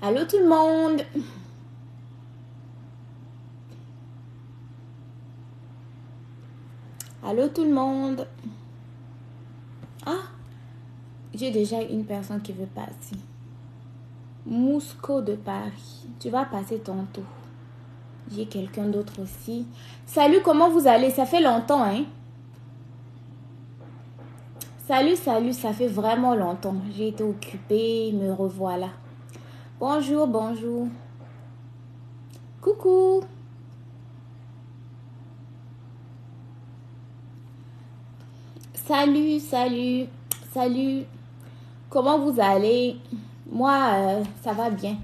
Allô tout le monde. Allô tout le monde. Ah, j'ai déjà une personne qui veut passer. Mousco de Paris. Tu vas passer tantôt. J'ai quelqu'un d'autre aussi. Salut, comment vous allez? Ça fait longtemps, hein? Salut, ça fait vraiment longtemps. J'ai été occupée, me revoilà. Bonjour, bonjour. Coucou. Salut. Comment vous allez? Moi, ça va bien.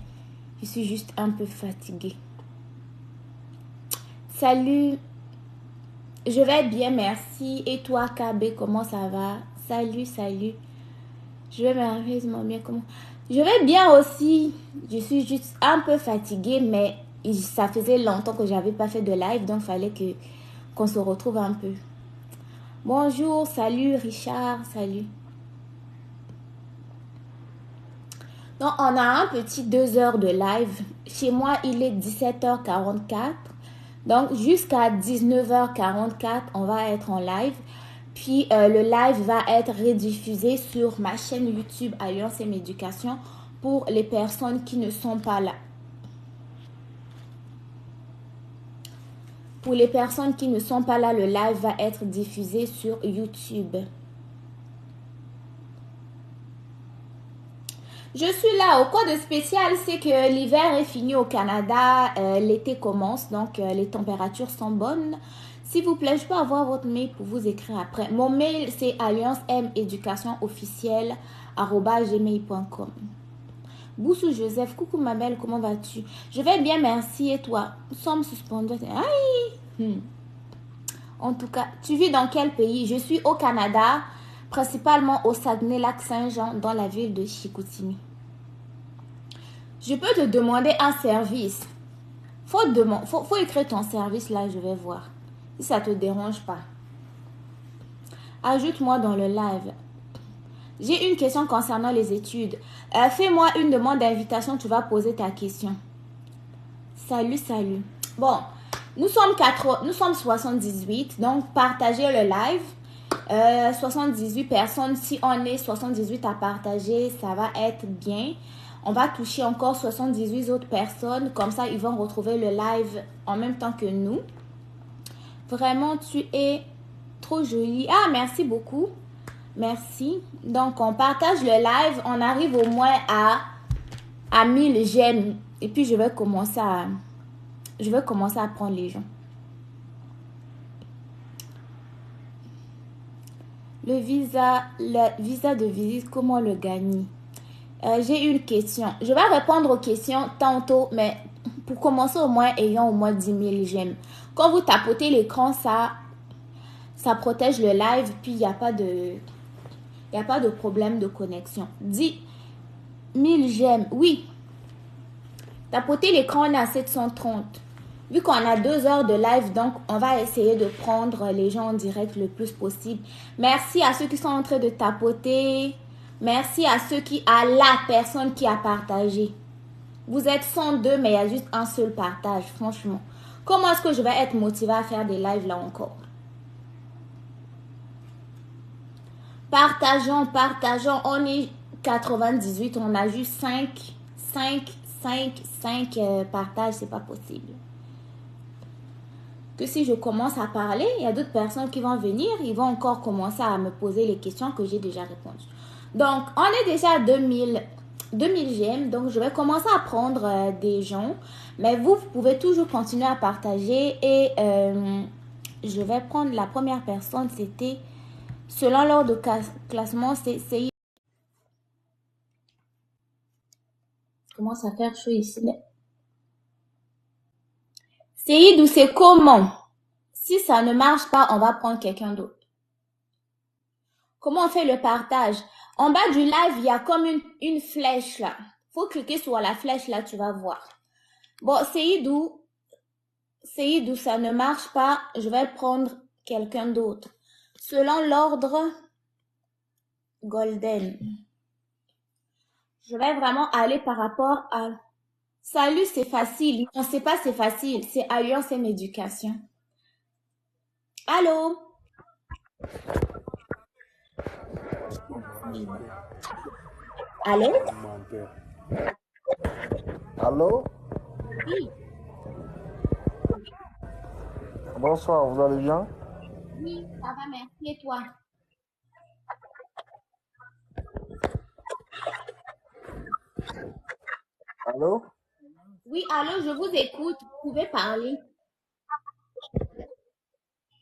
Je suis juste un peu fatiguée. Salut. Je vais bien, merci. Et toi, KB, comment ça va? Salut. Je vais merveilleusement bien. Comment? Je vais bien aussi. Je suis juste un peu fatiguée, mais ça faisait longtemps que j'avais pas fait de live, donc il fallait qu'on se retrouve un peu. Bonjour, salut Richard, salut. Donc, on a un petit 2 heures de live. Chez moi, il est 17h44. Donc, jusqu'à 19h44, on va être en live. Puis, le live va être rediffusé sur ma chaîne YouTube Alliance M Éducation pour les personnes qui ne sont pas là. Pour les personnes qui ne sont pas là, le live va être diffusé sur YouTube. Je suis là. Au quoi de spécial, c'est que l'hiver est fini au Canada, l'été commence, donc les températures sont bonnes. S'il vous plaît, je peux avoir votre mail pour vous écrire après. Mon mail, c'est alliancemeducationofficielle@gmail.com. Boussou Joseph, coucou ma belle, comment vas-tu? Je vais bien, merci. Et toi? Nous sommes suspendus. Aïe! En tout cas, tu vis dans quel pays? Je suis au Canada, principalement au Saguenay-Lac-Saint-Jean, dans la ville de Chicoutimi. Je peux te demander un service. Faut écrire ton service là, je vais voir. Si ça te dérange pas. Ajoute-moi dans le live. J'ai une question concernant les études. Fais-moi une demande d'invitation, tu vas poser ta question. Salut. Bon, nous sommes 78, donc partagez le live. 78 personnes, si on est 78 à partager, ça va être bien. On va toucher encore 78 autres personnes. Comme ça, ils vont retrouver le live en même temps que nous. Vraiment, tu es trop jolie. Ah, merci beaucoup. Merci. Donc, on partage le live. On arrive au moins à 1000 j'aime. Et puis, je vais commencer à prendre les gens. Le visa de visite, comment le gagner? J'ai une question. Je vais répondre aux questions tantôt, mais pour commencer au moins, ayant au moins 10 000 j'aime. Quand vous tapotez l'écran, ça protège le live, puis il n'y a pas de problème de connexion. 10 000 j'aime, oui. Tapotez l'écran, on est à 730. Vu qu'on a 2 heures de live, donc on va essayer de prendre les gens en direct le plus possible. Merci à ceux qui sont en train de tapoter. Merci à la personne qui a partagé. Vous êtes 102, mais il y a juste un seul partage, franchement. Comment est-ce que je vais être motivée à faire des lives là encore? Partageons. On est 98, on a juste 5 partages, c'est pas possible. Que si je commence à parler, il y a d'autres personnes qui vont venir, ils vont encore commencer à me poser les questions que j'ai déjà répondues. Donc, on est déjà à 2000 j'aime, donc je vais commencer à prendre des gens, mais vous pouvez toujours continuer à partager et je vais prendre la première personne, c'était, selon l'ordre de classement, c'est commence à faire chaud ici. Seydou, c'est comment? Si ça ne marche pas, on va prendre quelqu'un d'autre. Comment on fait le partage? En bas du live, il y a comme une flèche là. Faut cliquer sur la flèche là, tu vas voir. Bon, Seydou, ça ne marche pas. Je vais prendre quelqu'un d'autre. Selon l'ordre Golden. Je vais vraiment aller par rapport à... Salut, c'est facile. On ne sait pas, c'est facile. C'est Alliance et Éducation. Allô? Allô? Allô? Oui. Bonsoir, vous allez bien? Oui, ça va, merci. Et toi? Allô? Oui, allô, je vous écoute. Vous pouvez parler.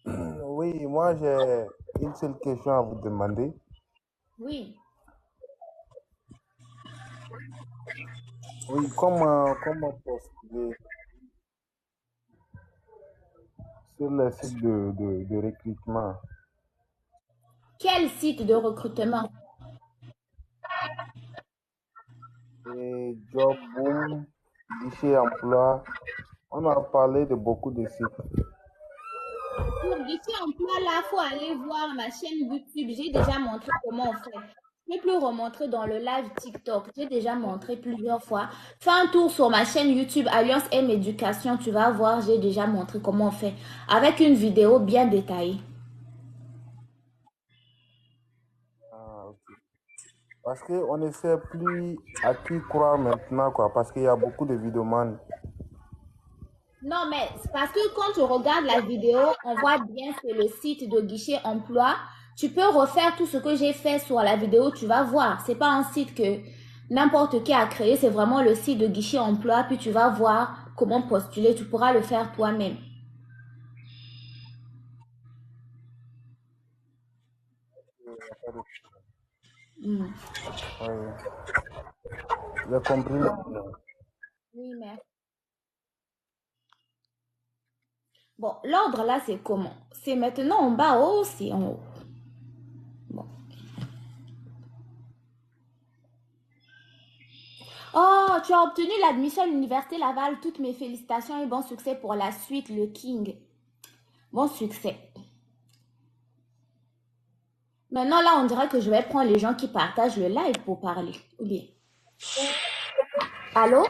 Oui, moi j'ai une seule question à vous demander. Oui. Oui, comment postuler sur les sites de recrutement? Quel site de recrutement? Et Job Boom, Guichet Emploi, on a parlé de beaucoup de sites. Pour Guichet Emploi, là, il faut aller voir ma chaîne YouTube. J'ai déjà montré comment on fait. Je ne peux plus remontrer dans le live TikTok. J'ai déjà montré plusieurs fois. Fais un tour sur ma chaîne YouTube Alliance M Éducation. Tu vas voir, j'ai déjà montré comment on fait. Avec une vidéo bien détaillée. Ah, ok. Parce qu'on ne sait plus à qui croire maintenant, quoi, parce qu'il y a beaucoup de vidéomans. Non, mais c'est parce que quand tu regardes la vidéo, on voit bien que le site de Guichet Emploi. Tu peux refaire tout ce que j'ai fait sur la vidéo, tu vas voir. C'est pas un site que n'importe qui a créé, c'est vraiment le site de Guichet Emploi, puis tu vas voir comment postuler. Tu pourras le faire toi-même. Mm. Oui, j'ai compris maintenant. Oui, mais bon, l'ordre là, c'est comment? C'est maintenant en bas ou c'est en haut? Bon. Oh, tu as obtenu l'admission à l'Université Laval. Toutes mes félicitations et bon succès pour la suite, le King. Bon succès. Maintenant, là, on dirait que je vais prendre les gens qui partagent le live pour parler. Ou bien. Allô?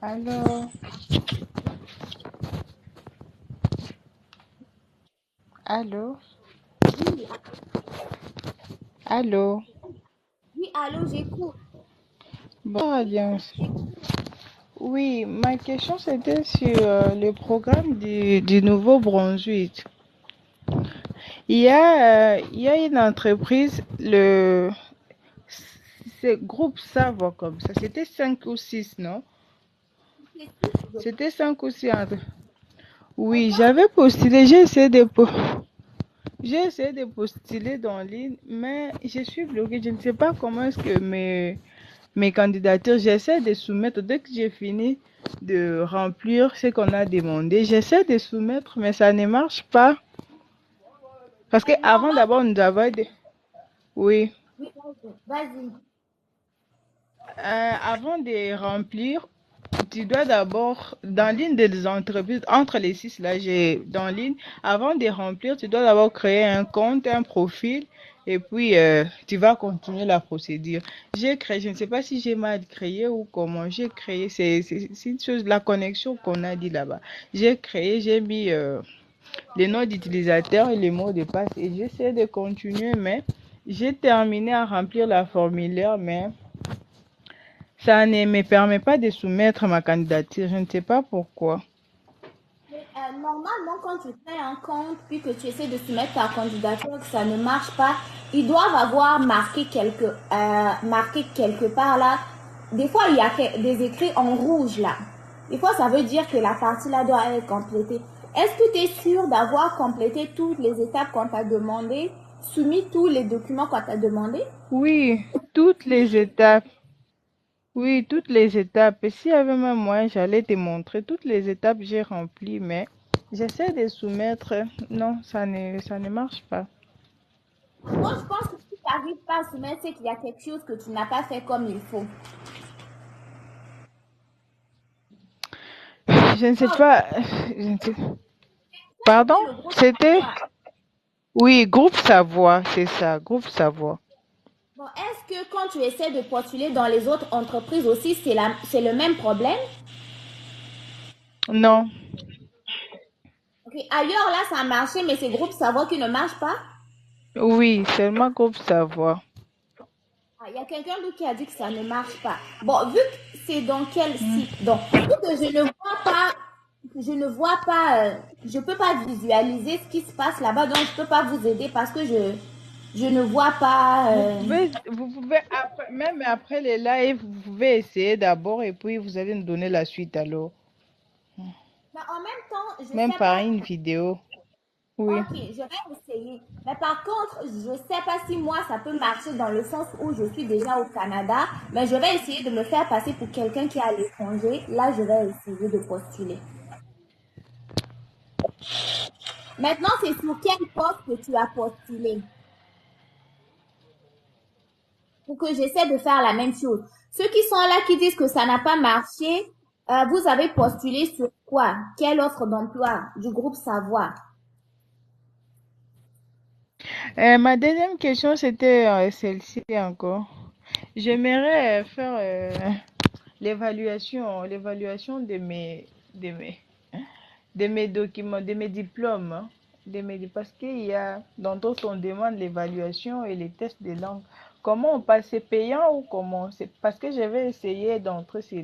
Allô, allô, Oui, allô. oui, allô, j'écoute. Bonjour, Alliance. Oui, ma question c'était sur le programme du Nouveau-Brunswick. Il y a une entreprise, c'est groupe Savo comme ça. C'était 5 ou 6, non? C'était 5 ou 6 entre. Oui, j'avais postulé, j'ai essayé de postuler dans ligne, mais je suis bloquée. Je ne sais pas comment est-ce que mes candidatures, j'essaie de soumettre. Dès que j'ai fini de remplir ce qu'on a demandé, j'essaie de soumettre, mais ça ne marche pas. Parce que avant d'abord, Normalement, nous avons des... Oui. oui, vas-y. Avant de remplir, tu dois d'abord, dans l'une des entreprises, entre les six là, j'ai dans l'une, avant de remplir, tu dois d'abord créer un compte, un profil, et puis tu vas continuer la procédure. J'ai créé, je ne sais pas si j'ai mal créé ou comment j'ai créé, c'est une chose, la connexion qu'on a dit là-bas. J'ai créé, j'ai mis les noms d'utilisateurs et les mots de passe, et j'essaie de continuer, mais j'ai terminé à remplir la formulaire, mais ça ne me permet pas de soumettre ma candidature. Je ne sais pas pourquoi. Mais, normalement, quand tu crées un compte, puis que tu essaies de soumettre ta candidature, que ça ne marche pas, ils doivent avoir marqué quelque part là. Des fois, il y a des écrits en rouge là. Des fois, ça veut dire que la partie là doit être complétée. Est-ce que tu es sûr d'avoir complété toutes les étapes qu'on t'a demandé, soumis tous les documents qu'on t'a demandé? Oui, toutes les étapes. Oui, toutes les étapes. Et s'il y avait même moyen, j'allais te montrer. Toutes les étapes, j'ai rempli, mais j'essaie de soumettre. Non, ça ne marche pas. Moi, je pense que si tu n'arrives pas à soumettre, c'est qu'il y a quelque chose que tu n'as pas fait comme il faut. Je ne sais Non, pas. Je ne sais... Pardon? c'était le groupe C'était? Savoir. Oui, groupe Savoie, c'est ça, groupe Savoie. Bon, est-ce que quand tu essaies de postuler dans les autres entreprises aussi, c'est le même problème? Non, Ok, ailleurs, là, ça a marché, mais c'est groupe Savoir qui ne marche pas? oui, seulement groupe Savoie. Ah, il y a quelqu'un d'autre qui a dit que ça ne marche pas. Bon, vu que c'est dans quel Hmm. site? Donc, vu que je peux pas visualiser ce qui se passe là-bas, donc je peux pas vous aider parce que je ne vois pas. Vous pouvez après, même après les lives, vous pouvez essayer d'abord et puis vous allez nous donner la suite alors. Mais en même temps, je Même sais par pas. une vidéo. Oui. Ok, je vais essayer. Mais par contre, je sais pas si moi ça peut marcher dans le sens où je suis déjà au Canada, mais je vais essayer de me faire passer pour quelqu'un qui est à l'étranger. Là, je vais essayer de postuler. Maintenant, c'est sur quel poste que tu as postulé pour que j'essaie de faire la même chose. Ceux qui sont là qui disent que ça n'a pas marché, vous avez postulé sur quoi? Quelle offre d'emploi du groupe Savoir? Ma deuxième question, c'était celle-ci encore. J'aimerais faire l'évaluation de mes documents, de mes diplômes, hein, parce qu'il y a, dans d'autres, on demande l'évaluation et les tests de langue. Comment on passe, c'est payant ou comment? C'est parce que j'avais essayé d'entrer sur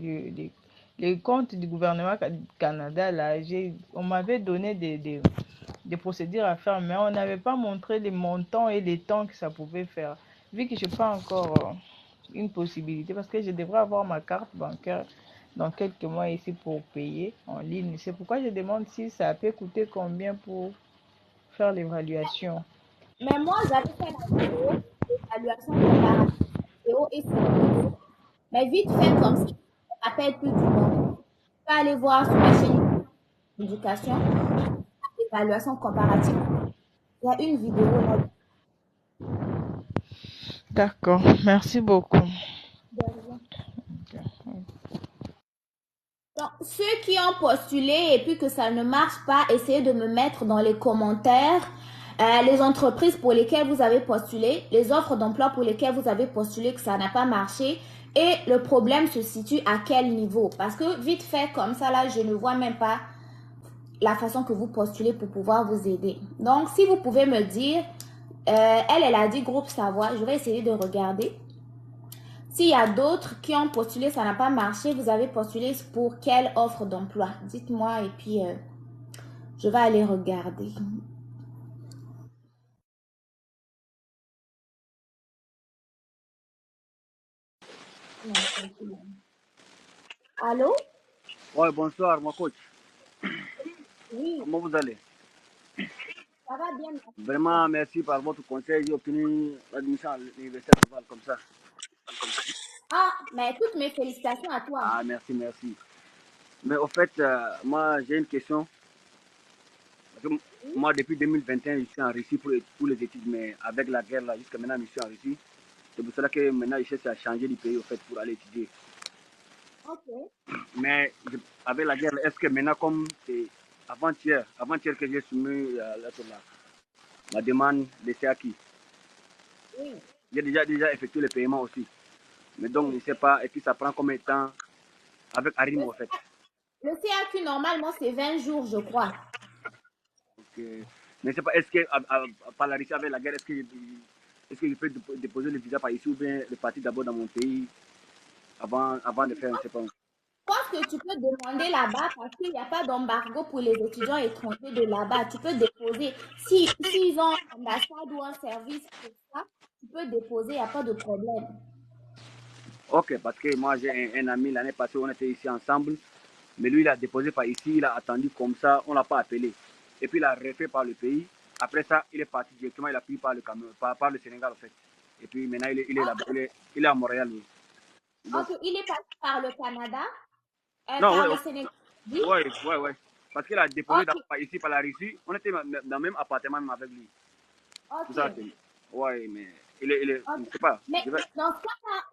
les comptes du gouvernement Canada, là, on m'avait donné des procédures à faire, mais on n'avait pas montré les montants et les temps que ça pouvait faire. Vu que je n'ai pas encore une possibilité, parce que je devrais avoir ma carte bancaire dans quelques mois ici pour payer en ligne. C'est pourquoi je demande si ça peut coûter combien pour faire l'évaluation. Mais moi, j'avais fait la vidéo, l'évaluation comparative vidéo et sur YouTube. Mais vite fait comme ça, je ne me rappelle plus du nom. Tu peux aller voir sur ma chaîne d'éducation, évaluation comparative. Il y a une vidéo là. D'accord, merci beaucoup. Donc, ceux qui ont postulé et puis que ça ne marche pas, essayez de me mettre dans les commentaires les entreprises pour lesquelles vous avez postulé, les offres d'emploi pour lesquelles vous avez postulé que ça n'a pas marché et le problème se situe à quel niveau. Parce que vite fait comme ça, là, je ne vois même pas la façon que vous postulez pour pouvoir vous aider. Donc, si vous pouvez me dire, elle a dit groupe Savoir, je vais essayer de regarder. S'il y a d'autres qui ont postulé, ça n'a pas marché, vous avez postulé pour quelle offre d'emploi? Dites-moi et puis je vais aller regarder. Allô? Ouais, bonsoir, mon coach. Oui, Comment vous allez? ça va bien, merci. Vraiment, merci par votre conseil. J'ai obtenu l'admission à l'université de Val comme ça. Ah, mais toutes mes félicitations à toi. Ah, merci, merci. Mais au fait, moi, j'ai une question. Parce que Oui, moi, depuis 2021, je suis en Russie pour les études, mais avec la guerre, là, jusqu'à maintenant, je suis en Russie. C'est pour cela que maintenant, je cherche à changer de pays, au fait, pour aller étudier. ok. Mais avec la guerre, est-ce que maintenant, comme c'est avant-hier que j'ai soumis ma demande de CAQ, Oui, j'ai déjà effectué le paiement aussi. Mais donc, je oui. ne sais pas, et puis ça prend combien de temps avec Arim, Le, en fait. le CAQ, normalement, c'est 20 jours, je crois. Donc, mais je ne sais pas, est-ce que, par la Russie avec la guerre, est-ce que je peux déposer le visa par ici ou bien le partir d'abord dans mon pays avant de faire, je ne sais pas. Je pense que tu peux demander là-bas parce qu'il n'y a pas d'embargo pour les étudiants étrangers de là-bas. Tu peux déposer. S'ils ont une ambassade ou un service pour ça, tu peux déposer, il n'y a pas de problème. Ok, parce que moi j'ai un ami l'année passée, on était ici ensemble, mais lui il a déposé par ici, il a attendu comme ça, on ne l'a pas appelé. Et puis il a refait par le pays. Après ça, il est parti directement, il a pris par le Cameroun, par le Sénégal en fait. Et puis maintenant il est là-bas, il est à Montréal. Lui. Donc, Ok, il est passé par le Canada, non, par le Sénégal. Oui. ouais. Parce qu'il a déposé Ok, d'abord ici par la Russie. On était dans le même appartement même avec lui. Tout ok, ça, c'est. Ouais, mais je ok. ne sais pas. Mais Je vais.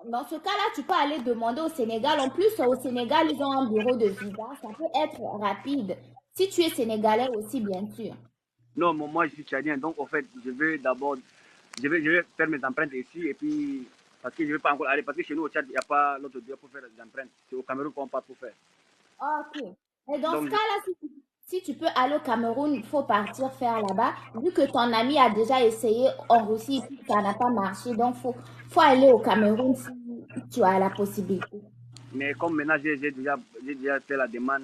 dans ce cas-là, tu peux aller demander au Sénégal. En plus, au Sénégal, ils ont un bureau de visa. Ça peut être rapide. Si tu es sénégalais aussi, bien sûr. Non, moi, je suis tchadien. Donc, en fait, je vais d'abord. Je vais faire mes empreintes ici. Et puis. Parce que je ne vais pas encore aller. Parce que chez nous, au Tchad, il n'y a pas l'autre droit pour faire les empreintes. C'est au Cameroun qu'on part pour faire. Ok. Et dans ce Donc, cas-là, si tu peux aller au Cameroun, il faut partir faire là-bas. Vu que ton ami a déjà essayé en Russie, et puis ça n'a pas marché. Donc, faut aller au Cameroun si tu as la possibilité. mais comme maintenant, j'ai déjà fait la demande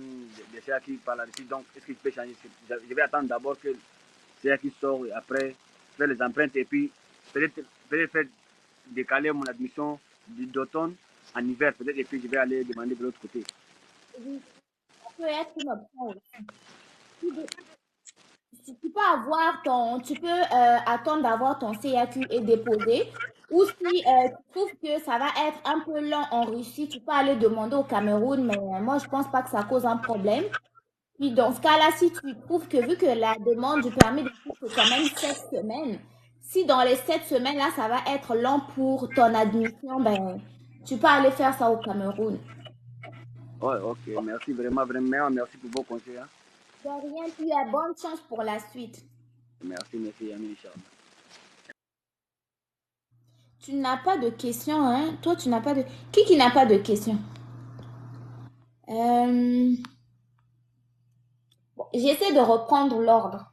de CA qui par la Russie. Donc, est-ce que je peux changer? Je vais attendre d'abord que CA qui sort et après faire les empreintes. Et puis, peut-être peut faire décaler mon admission d'automne en hiver. Peut-être. Et puis, je vais aller demander de l'autre côté. Oui, ça peut être une option aussi. Tu peux avoir tu peux attendre d'avoir ton CAQ et déposer. Ou si tu trouves que ça va être un peu lent en Russie, tu peux aller demander au Cameroun, mais moi, je pense pas que ça cause un problème. Puis dans ce cas-là, si tu trouves que vu que la demande du permis de cours, c'est quand même 7 semaines, si dans les 7 semaines-là, ça va être lent pour ton admission, ben, tu peux aller faire ça au Cameroun. Ouais, ok. Merci vraiment, vraiment. Merci pour vos conseils. Hein. De rien, puis bonne chance pour la suite. Merci, Yami, Inch'Allah. Tu n'as pas de questions, hein? Toi, tu n'as pas de... Qui n'a pas de questions? Euh, J'essaie de reprendre l'ordre.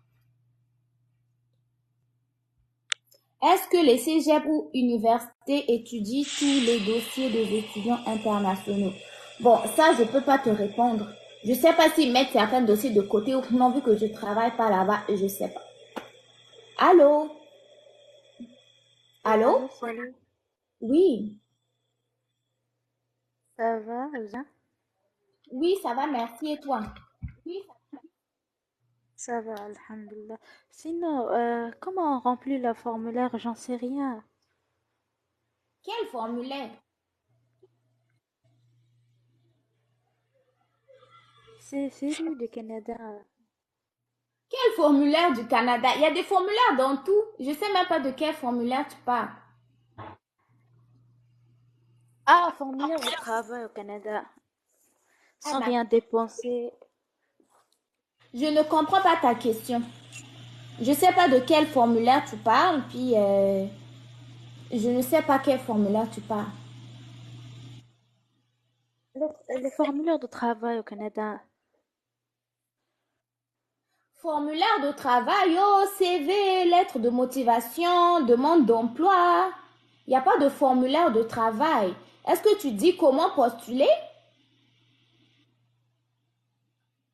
Est-ce que les cégeps ou universités étudient tous les dossiers des étudiants internationaux? Bon, ça, je peux pas te répondre. Je sais pas s'ils mettent certains dossiers de côté ou non, vu que je travaille pas là-bas, je sais pas. Allô? Oui, Allô? allô, salut. Oui. Ça va, bien? Oui, ça va, merci. Et toi? Oui. Ça va, alhamdulillah. Sinon, comment on remplit le formulaire? J'en sais rien. Quel formulaire? C'est lui du Canada. Quel formulaire du Canada? Il y a des formulaires dans tout. Je sais même pas de quel formulaire tu parles. Ah, formulaire de travail au Canada. Ah, Sans rien dépenser. je ne comprends pas ta question. Je sais pas de quel formulaire tu parles, puis je ne sais pas quel formulaire tu parles. Les formulaires de travail au Canada. Formulaire de travail, oh, CV, lettre de motivation, demande d'emploi. Il n'y a pas de formulaire de travail. Est-ce que tu dis comment postuler?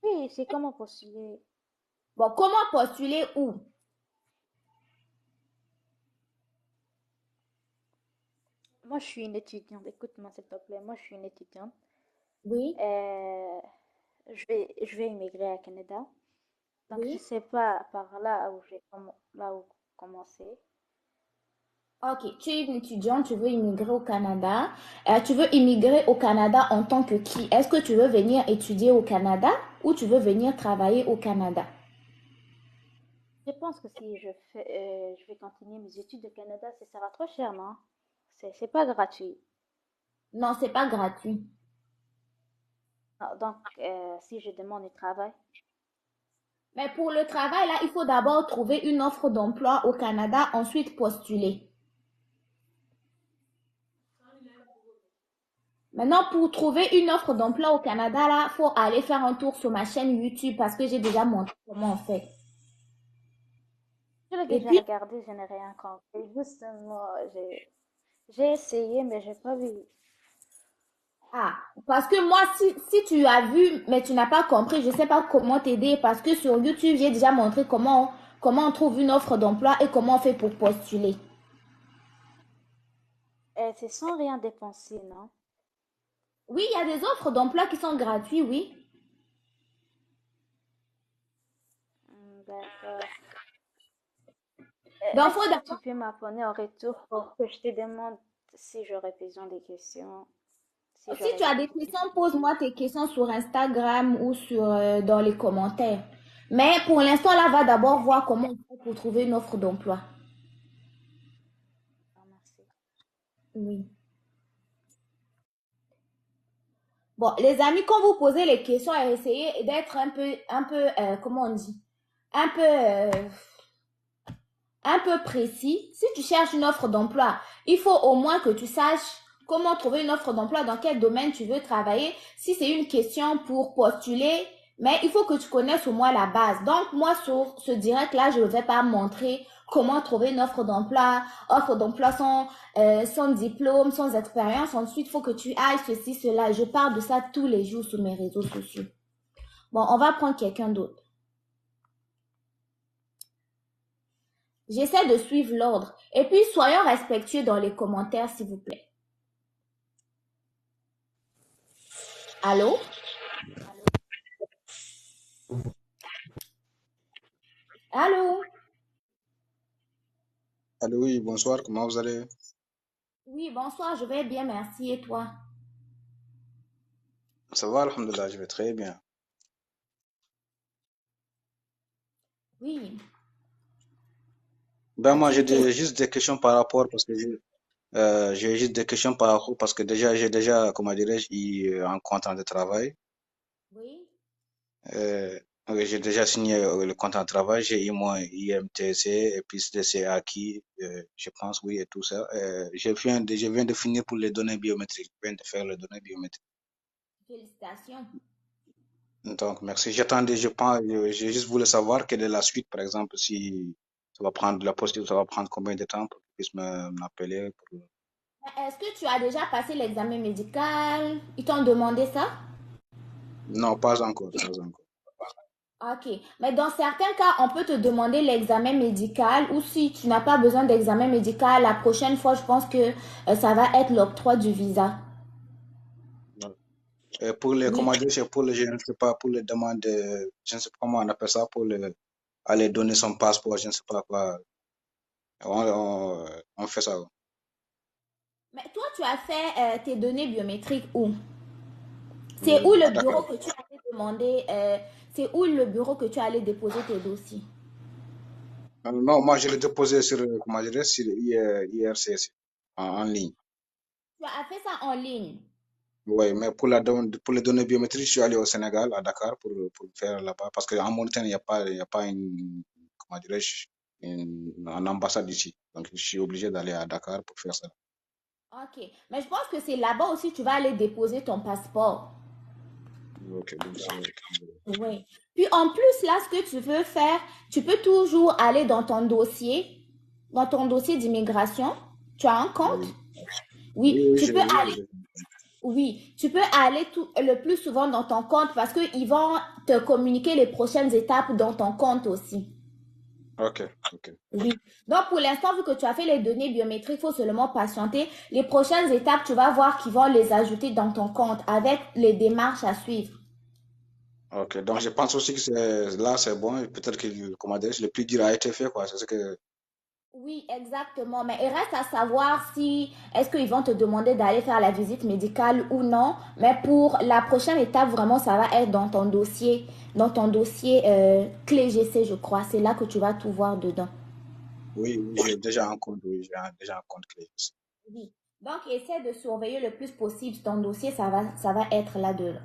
Oui, c'est comment postuler. Bon, comment postuler où? Moi, je suis une étudiante. Écoute-moi, s'il te plaît. Moi, je suis une étudiante. Oui, Euh, je vais immigrer à Canada. Donc, je oui. sais pas par là où là où commencer. Ok, tu es une étudiante, tu veux immigrer au Canada. Tu veux immigrer au Canada en tant que qui? Est-ce que tu veux venir étudier au Canada ou tu veux venir travailler au Canada? Je pense que si je vais continuer mes études au Canada, ça sera trop cher, non? C'est pas gratuit. Non, c'est pas gratuit. Ah, donc, si je demande du travail, Mais pour le travail, là, il faut d'abord trouver une offre d'emploi au Canada, ensuite postuler. Maintenant, pour trouver une offre d'emploi au Canada, là, faut aller faire un tour sur ma chaîne YouTube parce que j'ai déjà montré comment on fait. je l'ai Et déjà puis, regardé, je n'ai rien compris. Justement, j'ai essayé, mais j'ai pas vu. ah, parce que moi, si tu as vu, mais tu n'as pas compris, je sais pas comment t'aider parce que sur YouTube, j'ai déjà montré comment on trouve une offre d'emploi et comment on fait pour postuler. C'est sans rien dépenser, non? Oui, il y a des offres d'emploi qui sont gratuites, oui. D'accord. Donc, Est-ce faut que tu d'abord peux m'appeler en retour pour que je te demande si j'aurais besoin des questions? si Si tu j'aurais as bien des compris. questions, pose-moi tes questions sur Instagram ou dans les commentaires. Mais pour l'instant, là, va d'abord voir comment on fait pour trouver une offre d'emploi. Ah, merci. Oui. Bon, les amis, quand vous posez les questions, essayez d'être comment on dit, un peu, un peu précis. Si tu cherches une offre d'emploi, il faut au moins que tu saches comment trouver une offre d'emploi, dans quel domaine tu veux travailler. Si c'est une question pour postuler, mais il faut que tu connaisses au moins la base. Donc, moi, sur ce direct-là, je ne vais pas montrer comment trouver une offre d'emploi sans diplôme, sans expérience. Ensuite, il faut que tu ailles ceci, cela. Je parle de ça tous les jours sur mes réseaux sociaux. Bon, on va prendre quelqu'un d'autre. J'essaie de suivre l'ordre. Et puis, soyons respectueux dans les commentaires, s'il vous plaît. Allô? Allô? Allô, oui, bonsoir, comment vous allez? Oui, bonsoir, je vais bien, merci. Et toi? Ça va, alhamdoulilah, je vais très bien. Oui. Ben, moi, As-tu une question? juste des questions par rapport, parce que j'ai juste des questions par rapport, parce que déjà, j'ai déjà, comment dirais-je, eu un contrat de travail. Oui. Oui, j'ai déjà signé le contrat de travail, j'ai eu mon IMTC et puis c'est acquis, je pense, oui, et tout ça. Je viens de finir pour les données biométriques, je viens de faire les données biométriques. Félicitations. Donc, merci. J'attendais, je pense, j'ai juste voulu savoir quelle est la suite, par exemple, si ça va prendre la possibilité, ça va prendre combien de temps pour qu'ils puissent m'appeler. Est-ce que tu as déjà passé l'examen médical? Ils t'ont demandé ça? Non, pas encore, pas encore. Ok. Mais dans certains cas, on peut te demander l'examen médical ou si tu n'as pas besoin d'examen médical, la prochaine fois, je pense que ça va être l'octroi du visa. Non. Et pour les, Oui. comment dire, c'est pour les, je ne sais pas, pour les demandes, je ne sais pas comment on appelle ça, aller donner son passeport, je ne sais pas quoi. On fait ça. Mais toi, tu as fait tes données biométriques où? C'est où À le Dakar. bureau que tu allais demander, c'est où le bureau que tu allais déposer tes dossiers? Non, moi, je l'ai déposé sur, comment dire, sur IRCC, en ligne. Tu as fait ça en ligne. Oui, mais pour les données biométriques, je suis allé au Sénégal, à Dakar, pour le faire là-bas. Parce qu'en Mauritanie, il y a pas une, comment dirais-je, une ambassade ici. Donc, je suis obligé d'aller à Dakar pour faire ça. Ok. Mais je pense que c'est là-bas aussi tu vas aller déposer ton passeport. Ok, donc c'est ok. Oui. Puis en plus, là, ce que tu veux faire, tu peux toujours aller dans ton dossier d'immigration. Tu as un compte? Oui, oui, Oui, oui, tu peux aller, oui, tu peux aller le plus souvent dans ton compte parce qu'ils vont te communiquer les prochaines étapes dans ton compte aussi. ok, ok. Oui. Donc, pour l'instant, vu que tu as fait les données biométriques, il faut seulement patienter. Les prochaines étapes, tu vas voir qu'ils vont les ajouter dans ton compte avec les démarches à suivre. Ok, donc je pense aussi que là, c'est bon. Et peut-être que, comment dirais-je, le plus dur a été fait, quoi. C'est ce que, Oui, exactement. Mais il reste à savoir si est-ce qu'ils vont te demander d'aller faire la visite médicale ou non. Mais pour la prochaine étape, vraiment, ça va être dans ton dossier clé GC, je crois. C'est là que tu vas tout voir dedans. oui, oui, j'ai déjà un compte, oui, déjà un compte clé. Oui. Donc, essaie de surveiller le plus possible ton dossier. Ça va être là-dedans.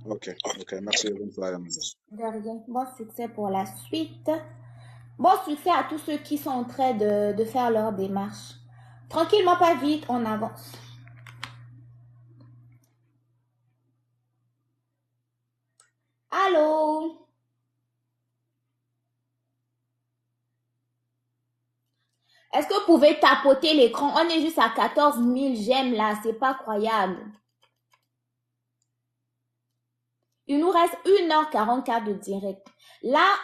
Ok, ok, merci, bonne soirée, madame. De rien. Bon succès pour la suite. Bon succès à tous ceux qui sont en train de faire leur démarche. Tranquillement, pas vite, on avance. Allô? Est-ce que vous pouvez tapoter l'écran? On est juste à 14 000 j'aime là, c'est pas croyable. Il nous reste 1h44 de direct. Là,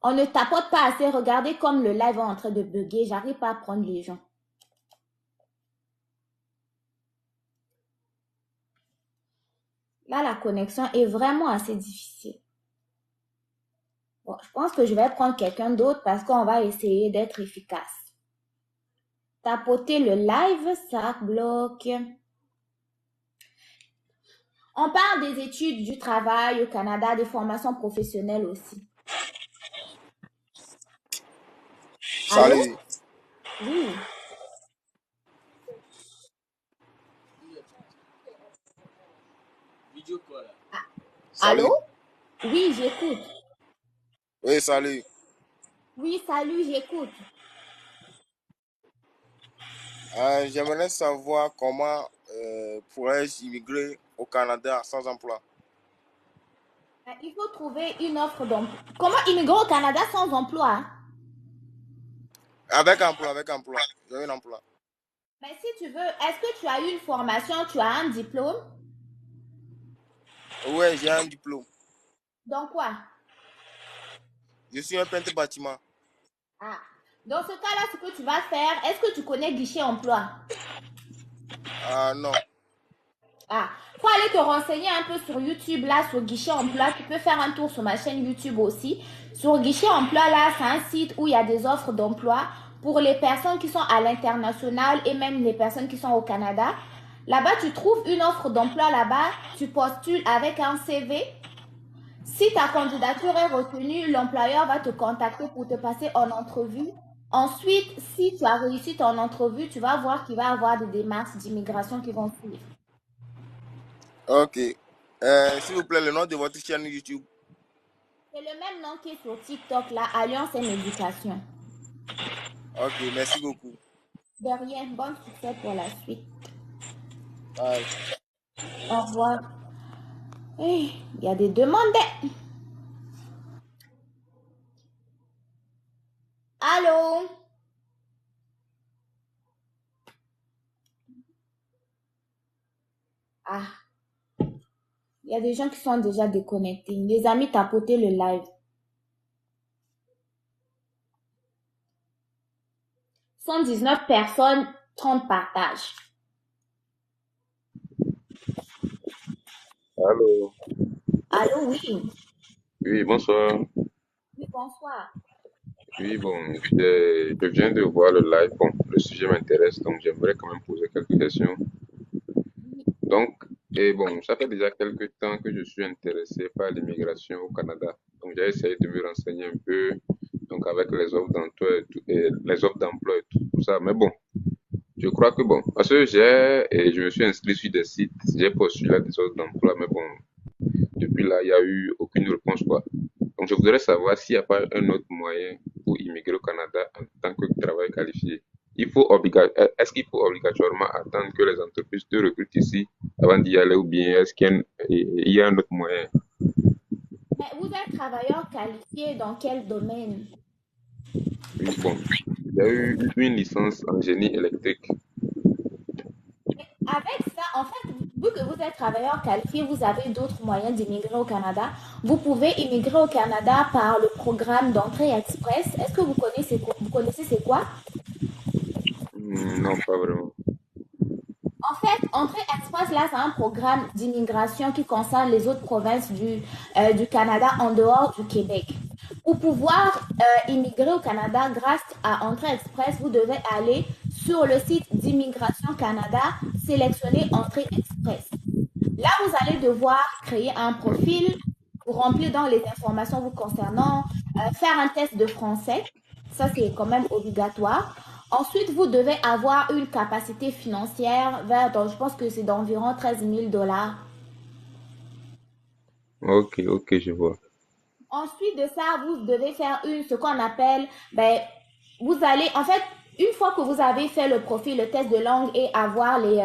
on ne tapote pas assez. Regardez comme le live est en train de bugger. J'arrive pas à prendre les gens. Là, la connexion est vraiment assez difficile. Bon, je pense que je vais prendre quelqu'un d'autre parce qu'on va essayer d'être efficace. Tapoter le live, ça bloque. On parle des études, du travail au Canada, des formations professionnelles aussi. Allô? Salut. Oui. Salut. Allô? Oui, j'écoute. Oui, salut. Oui, salut, j'écoute. J'aimerais savoir comment pourrais-je immigrer au Canada sans emploi. Il faut trouver une offre d'emploi. Comment immigrer au Canada sans emploi? Avec emploi. J'ai un emploi. Mais si tu veux, est-ce que tu as eu une formation, tu as un diplôme? Oui, j'ai un diplôme. Dans quoi? Je suis un peintre bâtiment. Ah. Dans ce cas-là, ce que tu vas faire, est-ce que tu connais Guichet Emploi? Non. Ah, faut aller te renseigner un peu sur YouTube, là, sur Guichet Emploi. Tu peux faire un tour sur ma chaîne YouTube aussi. Sur Guichet Emploi, là, c'est un site où il y a des offres d'emploi pour les personnes qui sont à l'international et même les personnes qui sont au Canada. Là-bas, tu trouves une offre d'emploi là-bas, tu postules avec un CV. Si ta candidature est retenue, l'employeur va te contacter pour te passer en entrevue. Ensuite, si tu as réussi ton entrevue, tu vas voir qu'il va y avoir des démarches d'immigration qui vont suivre. Ok. S'il vous plaît, le nom de votre chaîne YouTube. C'est le même nom qui est sur TikTok, là, Alliance et Éducation. Ok, merci beaucoup. De rien, bon succès pour la suite. Bye. Au revoir. Il y a des demandes. Allô? Ah, il y a des gens qui sont déjà déconnectés. Les amis, tapotez le live. 119 personnes, 30 partages. Allô, Allô, oui. oui, bonsoir. Oui, bonsoir. Oui, bon, je viens de voir le live. Bon, le sujet m'intéresse, donc j'aimerais quand même poser quelques questions. Donc, et bon, ça fait déjà quelques temps que je suis intéressé par l'immigration au Canada. Donc, j'ai essayé de me renseigner un peu, donc avec les offres d'emploi et les offres d'emploi et tout ça. Mais bon, je crois que bon, parce que je me suis inscrit sur des sites, j'ai postulé à des offres d'emploi, mais bon, depuis là, il n'y a eu aucune réponse, quoi. Donc, je voudrais savoir s'il n'y a pas un autre moyen pour immigrer au Canada en tant que travailleur qualifié. Est-ce qu'il faut obligatoirement attendre que les entreprises te recrutent ici avant d'y aller ou bien est-ce qu'il y a un autre moyen? Mais vous êtes travailleur qualifié dans quel domaine? Oui, bon, il y a eu une licence en génie électrique. Avec ça, en fait, vu que vous êtes travailleur qualifié, vous avez d'autres moyens d'immigrer au Canada. Vous pouvez immigrer au Canada par le programme d'entrée express. Est-ce que vous connaissez c'est quoi? Non, pas vraiment. En fait, Entrée Express, là, c'est un programme d'immigration qui concerne les autres provinces du Canada en dehors du Québec. Pour pouvoir immigrer au Canada grâce à Entrée Express, vous devez aller sur le site d'Immigration Canada, sélectionner Entrée Express. Là, vous allez devoir créer un profil, remplir dans les informations vous concernant, faire un test de français. Ça, c'est quand même obligatoire. Ensuite, vous devez avoir une capacité financière je pense que c'est d'environ 13 000 $. Ok, ok, je vois. Ensuite de ça, vous devez faire ce qu'on appelle, vous allez, en fait, une fois que vous avez fait le profil, le test de langue et avoir les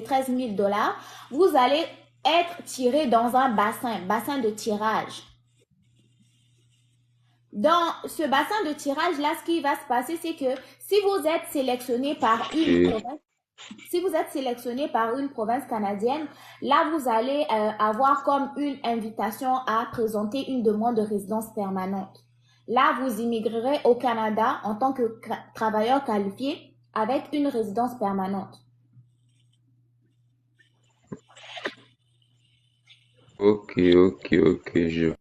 13 000 $, vous allez être tiré dans un bassin de tirage. Dans ce bassin de tirage-là, ce qui va se passer, c'est que si vous êtes sélectionné par une province canadienne, là, vous allez avoir comme une invitation à présenter une demande de résidence permanente. Là, vous immigrerez au Canada en tant que travailleur qualifié avec une résidence permanente. Ok, je...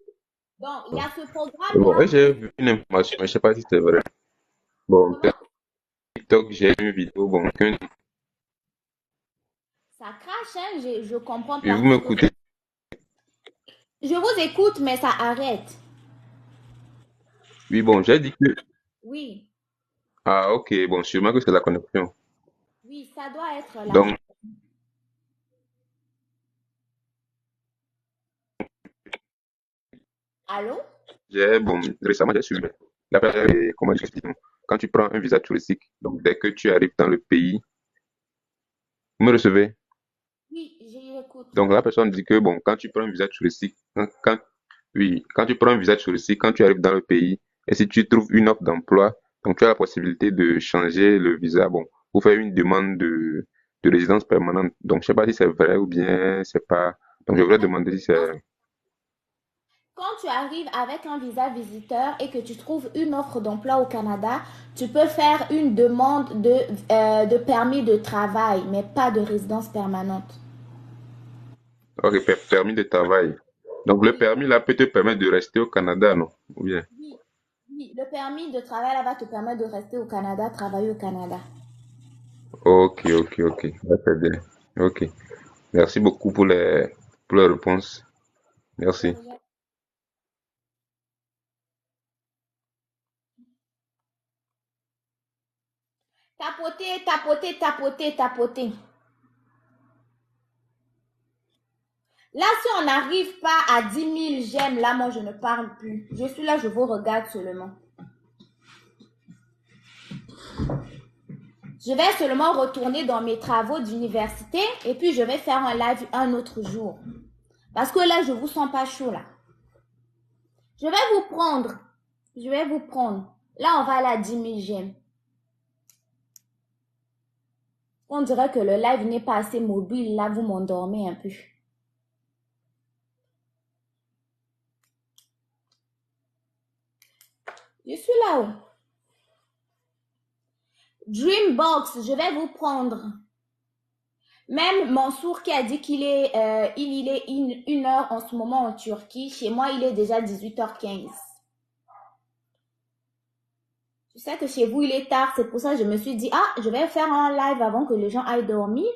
Donc, il y a ce Bon, programme-là. j'ai vu une information, mais je sais pas si c'est vrai. Bon, Comment? TikTok, j'ai vu une vidéo, bon, Ça crache, hein? Je comprends Et pas. vous m'écoutez? Je vous écoute, mais ça arrête. Oui, bon, j'ai dit que... Oui, Ah, ok, bon, sûrement que c'est la connexion. oui, ça doit être là. Donc, Allô? bon, récemment, j'ai suivi la période, comment je explique, quand tu prends un visa touristique, donc dès que tu arrives dans le pays, vous me recevez? Oui, j'écoute. Donc, la personne dit que, bon, quand tu prends un visa touristique, oui, quand tu prends un visa touristique, quand tu arrives dans le pays, et si tu trouves une offre d'emploi, donc tu as la possibilité de changer le visa, bon, pour faire une demande de résidence permanente. Donc, je sais pas si c'est vrai ou bien c'est pas. Donc, je voudrais demander si c'est. Quand tu arrives avec un visa visiteur et que tu trouves une offre d'emploi au Canada, tu peux faire une demande de permis de travail, mais pas de résidence permanente. Ok, permis de travail. Donc, le Oui, permis là peut te permettre de rester au Canada, non? Ou bien? oui, oui. Le permis de travail là va te permettre de rester au Canada, travailler au Canada. Ok, ok, ok. Là, c'est bien. Ok. Merci beaucoup pour les réponses. De Merci. rien. Tapoter, tapoter, tapoter, tapoter. Là, si on n'arrive pas à 10 000 j'aime, là, moi, je ne parle plus. Je suis là, je vous regarde seulement. Je vais seulement retourner dans mes travaux d'université et puis je vais faire un live un autre jour. Parce que là, je vous sens pas chaud, là. Je vais vous prendre. Je vais vous prendre. Là, on va aller à 10 000 j'aime. On dirait que le live n'est pas assez mobile. Là, vous m'endormez un peu. Je suis là-haut. Dreambox, je vais vous prendre. Même Mansour qui a dit qu'il est, il est 1 heure en ce moment en Turquie. Chez moi, il est déjà 18h15. Je sais que chez vous, il est tard. C'est pour ça que je me suis dit, ah, je vais faire un live avant que les gens aillent dormir.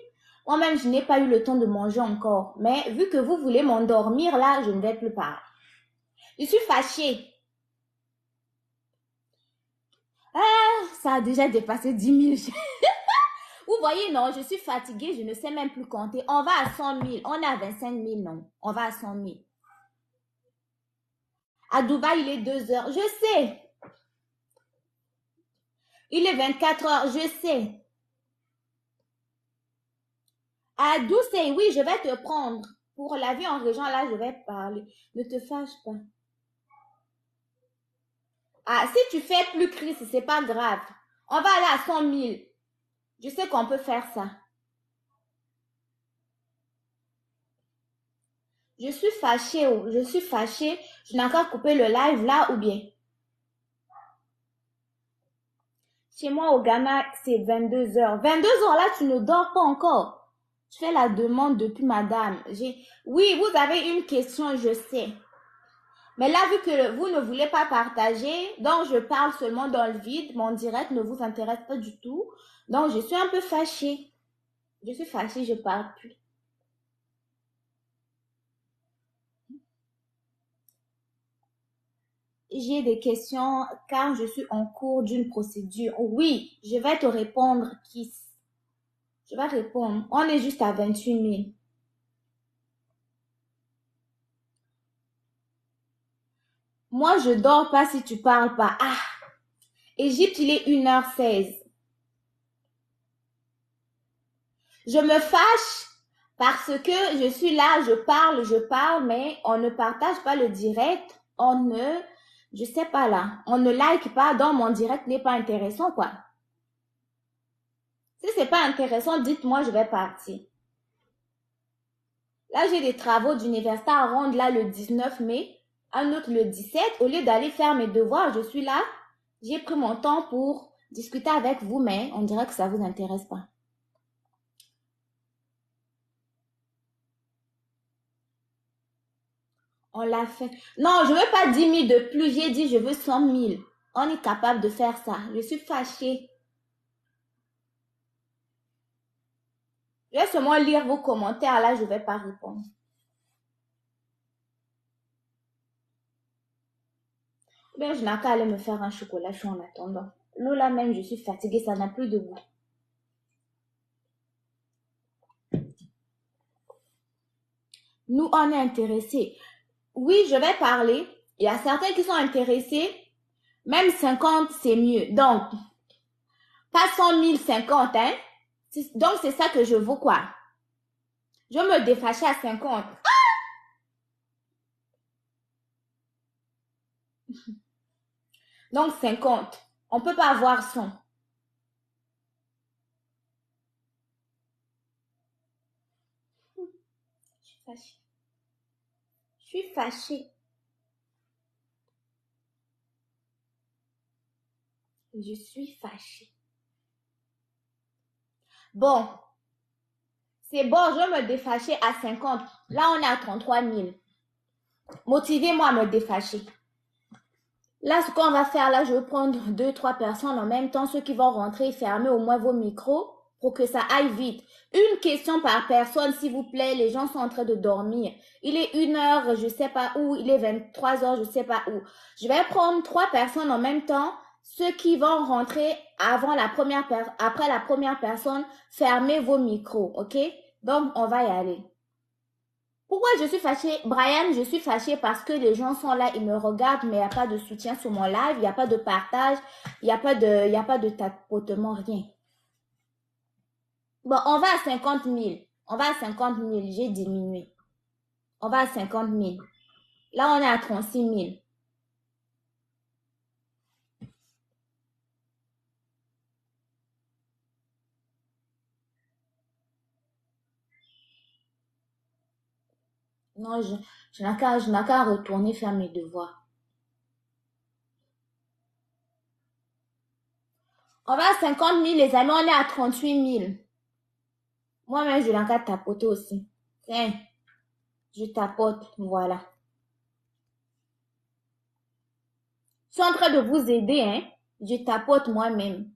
Moi-même, je n'ai pas eu le temps de manger encore. Mais vu que vous voulez m'endormir, là, je ne vais plus parler. Je suis fâchée. Ah, ça a déjà dépassé 10 000. Vous voyez, non, je suis fatiguée. Je ne sais même plus compter. On va à 100 000. On est à 25 000, non. On va à 100 000. À Dubaï, il est 2 heures. Je sais. Il est 24 heures. Je sais. À Doucet, oui, je vais te prendre. Pour la vie en région, là, je vais parler. Ne te fâche pas. Ah, si tu fais plus Chris, c'est pas grave. On va aller à 100 000. Je sais qu'on peut faire ça. Je suis fâchée. Oh. Je suis fâchée. Je n'ai qu'à couper le live là ou bien. Chez moi au Ghana, c'est 22 heures. 22 heures là, tu ne dors pas encore. Je fais la demande depuis madame. Oui, vous avez une question, je sais. Mais là, vu que vous ne voulez pas partager, donc je parle seulement dans le vide, mon direct ne vous intéresse pas du tout. Donc, je suis un peu fâchée. Je suis fâchée, je parle plus. J'ai des questions car je suis en cours d'une procédure. Oui, je vais te répondre, Kiss. Je vais répondre. On est juste à 28 000. Moi, je dors pas si tu parles pas. Ah, Égypte, il est 1h16. Je me fâche parce que je suis là, je parle, mais on ne partage pas le direct. Je sais pas là, on ne like pas, donc mon direct n'est pas intéressant, quoi. Si c'est pas intéressant, dites-moi, je vais partir. Là, j'ai des travaux d'université à rendre là le 19 mai, un autre le 17. Au lieu d'aller faire mes devoirs, je suis là. J'ai pris mon temps pour discuter avec vous, mais on dirait que ça vous intéresse pas. On l'a fait. Non, je veux pas 10 000 de plus. J'ai dit je veux 100 000. On est capable de faire ça. Je suis fâchée. Je vais seulement lire vos commentaires. Là, je ne vais pas répondre. Ben, je n'ai qu'à aller me faire un chocolat chaud en attendant. L'eau là même, je suis fatiguée, ça n'a plus de goût. Nous, on est intéressés. Oui, je vais parler. Il y a certains qui sont intéressés. Même 50, c'est mieux. Donc, pas 100 000, 50, hein. Donc, c'est ça que je veux, quoi. Je vais me défâcher à 50. Donc, 50. On ne peut pas avoir 100. Je suis fâchée. Je suis fâchée. Bon. C'est bon, je vais me défâcher à 50. Là, on est à 33 000. Motivez-moi à me défâcher. Là, ce qu'on va faire, là, je vais prendre 2-3 personnes en même temps. Ceux qui vont rentrer, fermez au moins vos micros pour que ça aille vite. Une question par personne, s'il vous plaît. Les gens sont en train de dormir. Il est 1h, je ne sais pas où. Il est 23h, je ne sais pas où. Je vais prendre 3 personnes en même temps. Ceux qui vont rentrer après la première personne, fermez vos micros, ok? Donc, on va y aller. Pourquoi je suis fâchée? Brian, je suis fâchée parce que les gens sont là, ils me regardent, mais il n'y a pas de soutien sur mon live, il n'y a pas de partage, il n'y a pas de tapotement, rien. Bon, on va à 50 000. On va à 50 000, j'ai diminué. On va à 50 000. Là, on est à 36 000. Non, je n'ai qu'à retourner faire mes devoirs. On va à 50 000, les amis, on est à 38 000. Moi-même, je n'ai qu'à tapoter aussi. Tiens, je tapote, voilà. Je suis en train de vous aider, hein. Je tapote moi-même.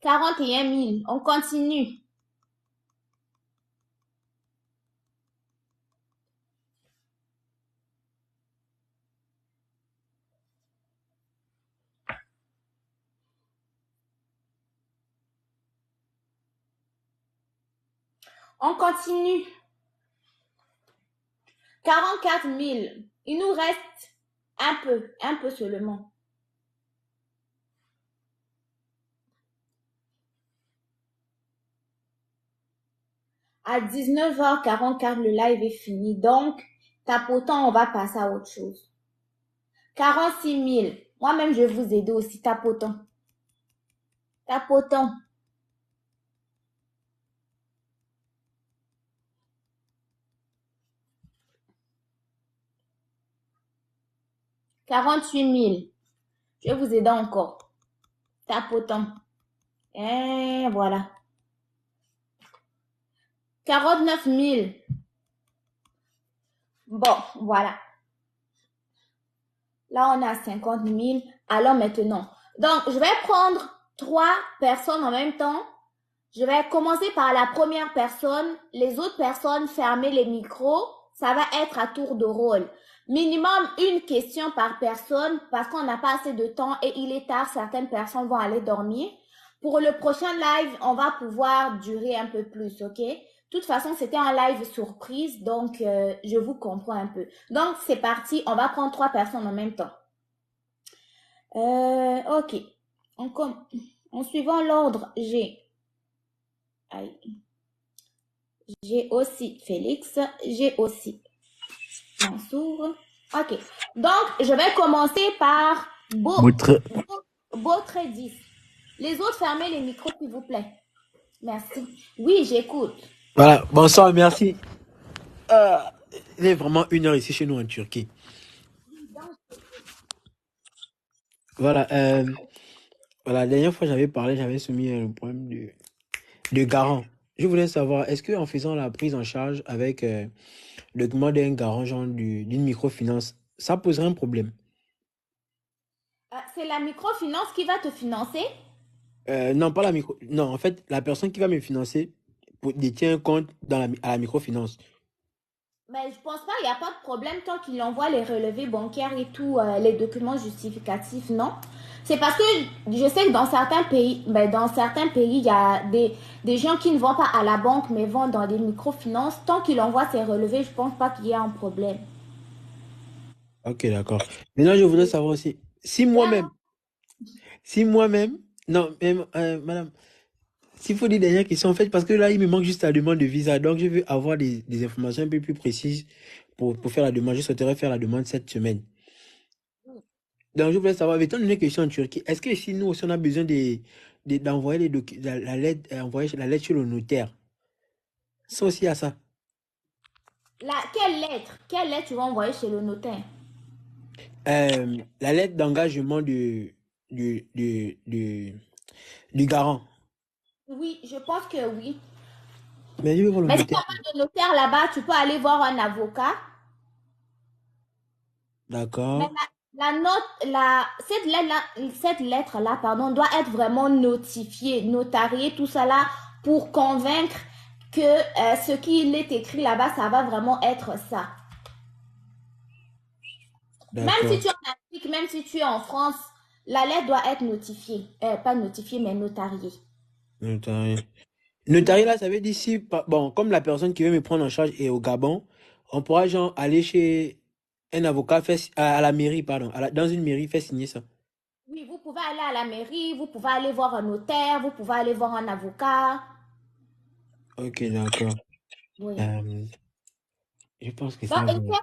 « 41 000. On continue. On continue. 44 000. Il nous reste un peu seulement. À 19h44, le live est fini. Donc, tapotant, on va passer à autre chose. 46 000. Moi-même, je vais vous aider aussi. Tapotant. Tapotant. « 48 000. Je vais vous aider encore. Tapotant. Et voilà. 49 000. Bon, voilà. Là, on a 50 000. Alors maintenant. Donc, je vais prendre 3 personnes en même temps. Je vais commencer par la première personne. Les autres personnes, fermez les micros. Ça va être à tour de rôle. Minimum une question par personne parce qu'on n'a pas assez de temps et il est tard. Certaines personnes vont aller dormir. Pour le prochain live, on va pouvoir durer un peu plus, ok? De toute façon, c'était un live surprise, donc je vous comprends un peu. Donc, c'est parti. On va prendre 3 personnes en même temps. Ok. En suivant l'ordre, j'ai aussi Félix. J'ai aussi Mansour. Ok. Donc, je vais commencer par Beautre 10. Les autres, fermez les micros, s'il vous plaît. Merci. Oui, j'écoute. Voilà, bonsoir, merci. Il est vraiment 1h ici chez nous en Turquie. Voilà, la dernière fois j'avais parlé, j'avais soumis le problème de garant. Je voulais savoir, est-ce qu'en faisant la prise en charge avec le document d'un garant, genre d'une microfinance, ça poserait un problème? C'est la microfinance qui va te financer? Non, pas la micro. Non, en fait, la personne qui va me financer détient un compte à la microfinance. Mais je pense pas, il n'y a pas de problème tant qu'il envoie les relevés bancaires et tout, les documents justificatifs, non? C'est parce que je sais que dans certains pays, il y a des gens qui ne vont pas à la banque, mais vont dans des microfinances. Tant qu'il envoie ses relevés, je pense pas qu'il y ait un problème. Ok, d'accord. Maintenant, je voudrais savoir aussi, si moi-même, non, madame, s'il faut des dernières questions, en fait, parce que là, il me manque juste la demande de visa. Donc, je veux avoir des informations un peu plus précises pour faire la demande. Je souhaiterais faire la demande cette semaine. Donc, je voulais savoir, étant donné que je suis en Turquie, est-ce que ici, nous aussi, on a besoin d'envoyer la lettre, envoyer la lettre chez le notaire? Ça aussi à ça. Quelle lettre? Quelle lettre tu vas envoyer chez le notaire? La lettre d'engagement du garant. Oui, je pense que oui. Mais je vais voir le Mais si tu notaire. n'as pas de notaire là-bas, tu peux aller voir un avocat. Mais D'accord. cette lettre-là, pardon, doit être vraiment notifiée, notariée, tout ça là, pour convaincre que ce qui est écrit là-bas, ça va vraiment être ça. Même si D'accord. tu es en Afrique, même si tu es en France, la lettre doit être notifiée. Pas notifiée, mais notariée. Notarié. Notarié, là, ça veut dire si, bon, comme la personne qui veut me prendre en charge est au Gabon, on pourra genre aller chez un avocat, à la mairie, pardon, dans une mairie, faire signer ça. Oui, vous pouvez aller à la mairie, vous pouvez aller voir un notaire, vous pouvez aller voir un avocat. Ok, d'accord. Oui. Euh, je pense que Donc, ça va. essaie que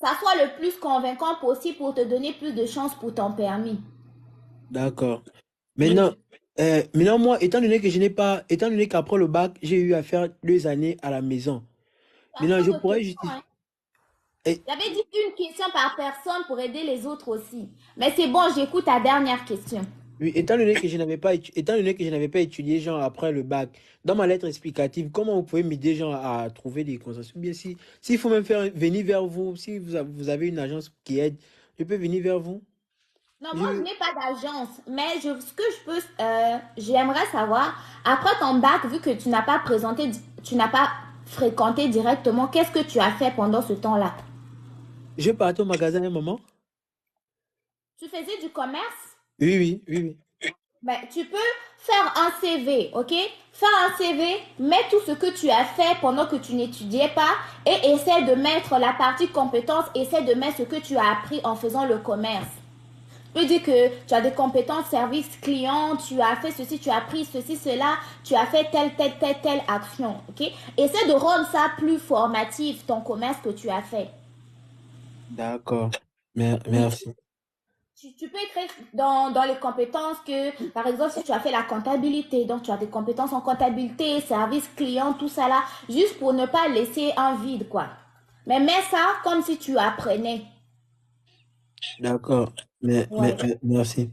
ça soit le plus convaincant possible pour te donner plus de chances pour ton permis. D'accord. Oui. Maintenant, moi, étant donné qu'après le bac, j'ai eu à faire 2 années à la maison. À Maintenant, trop je de pourrais questions, justifier. hein. J'avais dit une question par personne pour aider les autres aussi. Mais c'est bon, j'écoute ta dernière question. Oui, étant donné que je n'avais pas, étant donné que je n'avais pas étudié, genre, après le bac, dans ma lettre explicative, comment vous pouvez m'aider, genre, à trouver des conseils? Ou bien s'il faut même venir vers vous, si vous avez une agence qui aide, je peux venir vers vous? Non, moi, je Je, n'ai pas d'agence, mais ce que je peux, j'aimerais savoir, après ton bac, vu que tu n'as pas fréquenté directement, qu'est-ce que tu as fait pendant ce temps-là? je partais au magasin à un moment? Tu faisais du commerce? Oui, oui, oui, oui. Ben, tu peux faire un CV, ok? Faire un CV, mets tout ce que tu as fait pendant que tu n'étudiais pas et essaie de mettre la partie compétences, essaie de mettre ce que tu as appris en faisant le commerce. Tu peux dire que tu as des compétences service client, tu as fait ceci, tu as appris ceci, cela, tu as fait telle action, ok? Essaie de rendre ça plus formatif, ton commerce que tu as fait. D'accord. Oui, Merci. tu peux écrire dans les compétences que, par exemple, si tu as fait la comptabilité, donc tu as des compétences en comptabilité, service client, tout ça là, juste pour ne pas laisser un vide, quoi. Mais mets ça comme si tu apprenais. D'accord. Ouais, Merci.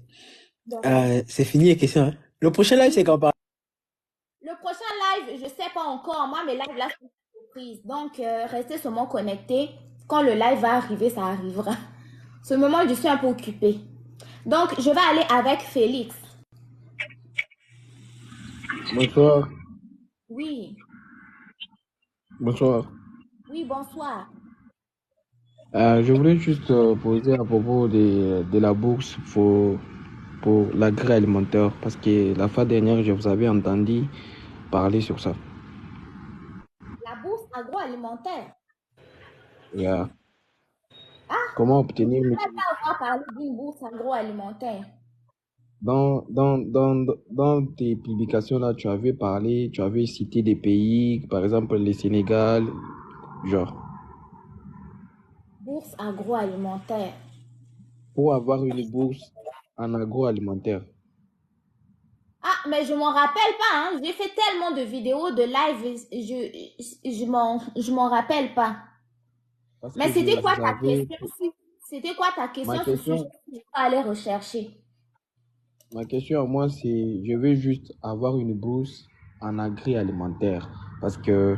de rien. C'est fini les questions, hein? Le prochain live, c'est Oui, quand par... le prochain live, je ne sais pas encore. Moi, mes lives là, c'est une surprise. Donc, restez seulement connectés. Quand le live va arriver, ça arrivera. Ce moment, je suis un peu occupée. Donc, je vais aller avec Félix. Bonsoir, Oui, bonsoir. oui, bonsoir. Je voulais juste poser à propos de la bourse pour l'agroalimentaire parce que la fois dernière, je vous avais entendu parler sur ça. La bourse agroalimentaire. Yeah. Ah, Comment je ne obtenir sais pas avoir parlé d'une bourse agroalimentaire. dans tes publications là, tu avais parlé, tu avais cité des pays, par exemple le Sénégal, genre. Bourse agroalimentaire. Pour avoir une bourse en agroalimentaire. Ah, mais je m'en rappelle pas, hein. J'ai fait tellement de vidéos, de live, je m'en rappelle pas. Parce Mais que c'était quoi vous ta avez... question? C'était quoi ta Ma question sur ce sujet? question, Je vais aller rechercher. Ma question à moi, c'est, je veux juste avoir une bourse en agroalimentaire parce que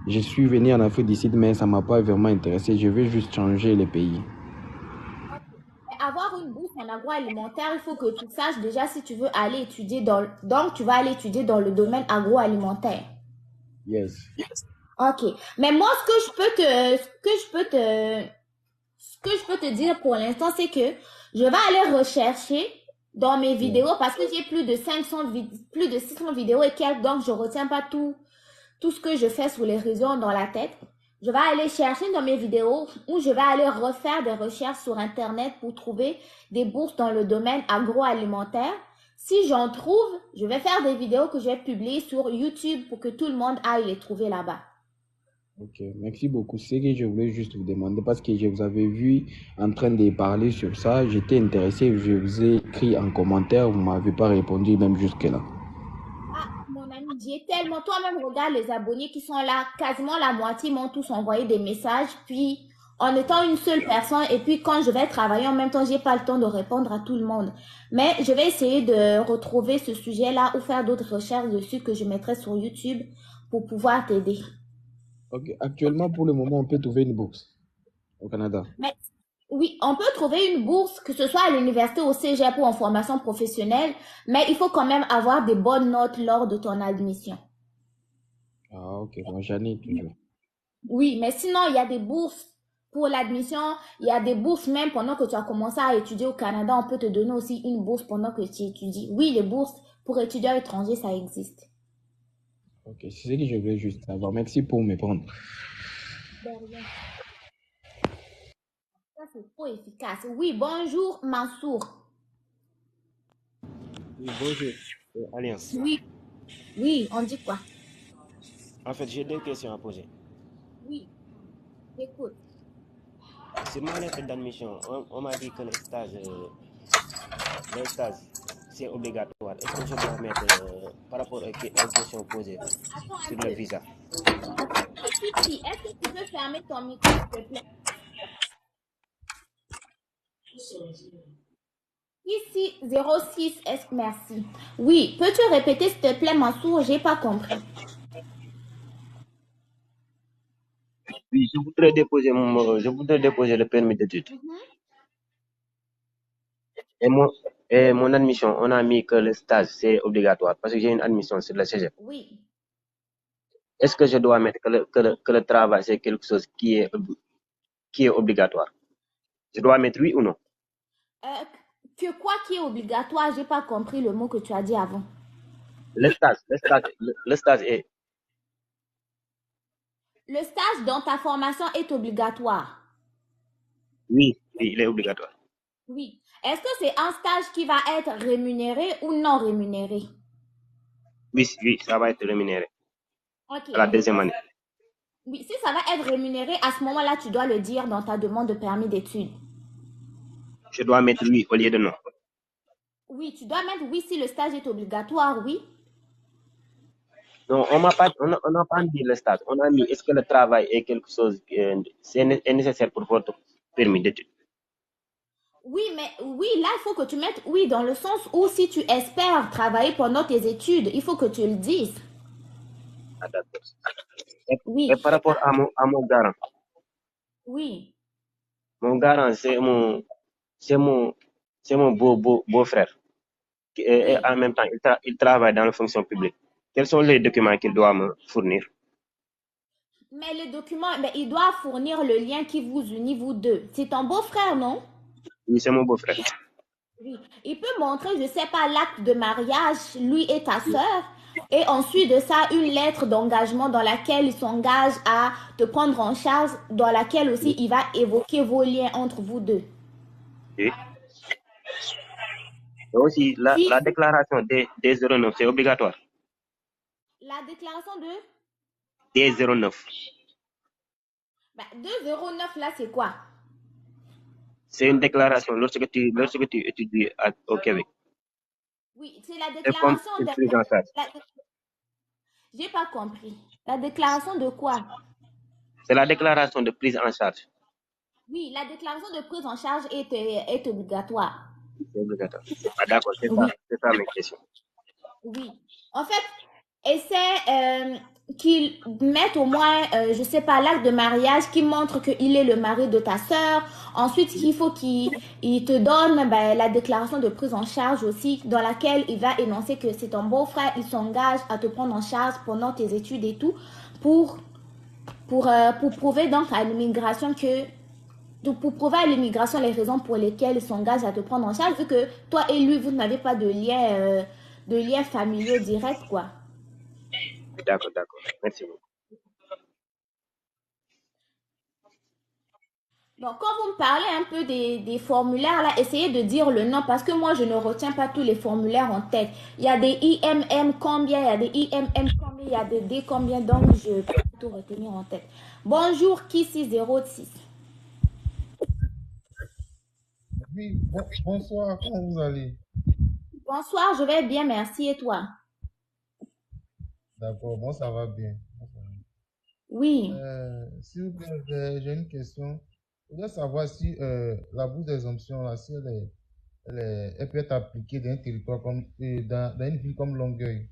je suis venu en Afrique du Sud, mais ça m'a pas vraiment intéressé. Je veux juste changer les pays. Mais avoir une bourse en agroalimentaire, il faut que tu saches déjà si tu veux aller étudier donc tu vas aller étudier dans le domaine agroalimentaire. Yes. Ok. Mais moi, ce que je peux te dire pour l'instant, c'est que je vais aller rechercher dans mes vidéos parce que j'ai plus de 600 vidéos et quelques, donc je retiens pas tout ce que je fais sur les réseaux dans la tête. Je vais aller chercher dans mes vidéos ou je vais aller refaire des recherches sur Internet pour trouver des bourses dans le domaine agroalimentaire. Si j'en trouve, je vais faire des vidéos que je vais publier sur YouTube pour que tout le monde aille les trouver là-bas. Ok, merci beaucoup. C'est que je voulais juste vous demander parce que je vous avais vu en train de parler sur ça. J'étais intéressé, je vous ai écrit en commentaire, vous ne m'avez pas répondu même jusque-là. Ah, mon ami, j'ai tellement... Toi-même, regarde les abonnés qui sont là. Quasiment la moitié m'ont tous envoyé des messages. Puis, en étant une seule personne, et puis quand je vais travailler en même temps, j'ai pas le temps de répondre à tout le monde. Mais je vais essayer de retrouver ce sujet-là ou faire d'autres recherches dessus que je mettrai sur YouTube pour pouvoir t'aider. Ok, actuellement, pour le moment, on peut trouver une bourse au Canada. Mais oui, on peut trouver une bourse, que ce soit à l'université, au cégep ou en formation professionnelle, mais il faut quand même avoir des bonnes notes lors de ton admission. Ah, ok, moi j'en ai toujours. Oui, mais sinon, il y a des bourses pour l'admission, il y a des bourses même pendant que tu as commencé à étudier au Canada, on peut te donner aussi une bourse pendant que tu étudies. Oui, les bourses pour étudiants étrangers, ça existe. Ok, c'est ce que je voulais juste savoir. Merci pour me prendre. De rien. Ça, c'est trop efficace. Oui, bonjour, Mansour. Oui, bonjour, Alliance. Oui, on dit quoi? En fait, j'ai deux questions à poser. Oui, écoute. Sur ma lettre d'admission, on m'a dit que le stage, c'est obligatoire. Est-ce que je dois mettre, par rapport aux questions posées sur le visa? Est-ce que tu peux fermer ton micro, s'il te plaît? Ici, 06, merci. Oui, peux-tu répéter, s'il te plaît, Mansour? J'ai pas compris. Oui, je voudrais déposer le permis d'études. Et mon admission, on a mis que le stage, c'est obligatoire parce que j'ai une admission sur le cégep. Oui. Est-ce que je dois mettre que le travail, c'est quelque chose qui est obligatoire? Je dois mettre oui ou non? Que quoi qui est obligatoire? J'ai pas compris le mot que tu as dit avant. Le stage est... Le stage dans ta formation est obligatoire? Oui, il est obligatoire. Oui. Est-ce que c'est un stage qui va être rémunéré ou non rémunéré? Oui, ça va être rémunéré. Ok. À la deuxième année. Oui, si ça va être rémunéré, à ce moment-là, tu dois le dire dans ta demande de permis d'études. Je dois mettre oui au lieu de non. Oui, tu dois mettre oui si le stage est obligatoire, oui. Non, on n'a pas dit le stage. On a mis est-ce que le travail est quelque chose est nécessaire pour votre permis d'études? Oui, mais oui, là, il faut que tu mettes oui dans le sens où si tu espères travailler pendant tes études, il faut que tu le dises. Ah, d'accord. Oui. Et par rapport à mon garant. Oui. Mon garant, c'est mon beau-frère. Et en même temps, il travaille dans la fonction publique. Quels sont les documents qu'il doit me fournir? Mais les documents, il doit fournir le lien qui vous unit, vous deux. C'est ton beau-frère, non? Oui, c'est mon beau-frère. Oui. Il peut montrer, je ne sais pas, l'acte de mariage, lui et ta sœur. Et ensuite de ça, une lettre d'engagement dans laquelle il s'engage à te prendre en charge, dans laquelle aussi il va évoquer vos liens entre vous deux. Oui. Et aussi, la déclaration des 09, c'est obligatoire. La déclaration de? Des 09. 209, là, c'est quoi? C'est une déclaration lorsque tu étudies au Québec. Oui, c'est la déclaration de... J'ai pas compris. La déclaration de quoi? C'est la déclaration de prise en charge. Oui, la déclaration de prise en charge est obligatoire. C'est obligatoire. Ah, d'accord, c'est ça mes questions. Oui. En fait, essaie qu'il mette au moins, je sais pas, l'acte de mariage qui montre qu'il est le mari de ta sœur. Ensuite, il faut qu'il te donne ben, la déclaration de prise en charge aussi, dans laquelle il va énoncer que c'est ton beau-frère, il s'engage à te prendre en charge pendant tes études et tout, pour, pour prouver donc à l'immigration que pour prouver à l'immigration les raisons pour lesquelles il s'engage à te prendre en charge, vu que toi et lui, vous n'avez pas de lien familial direct, quoi. D'accord, d'accord. Merci beaucoup. Donc, quand vous me parlez un peu des formulaires, là, essayez de dire le nom parce que moi, je ne retiens pas tous les formulaires en tête. Il y a des IMM combien, il y a des IMM combien, il y a des D combien, donc je peux tout retenir en tête. Bonjour, Kissi06. Oui, bonsoir, comment vous allez? Bonsoir, je vais bien, merci. Et toi? D'accord, bon, ça va bien. Oui. S'il vous plaît, j'ai une question. Je voudrais savoir si la bourse d'exemption, là, si elle peut être appliquée dans un territoire comme, dans une ville comme Longueuil.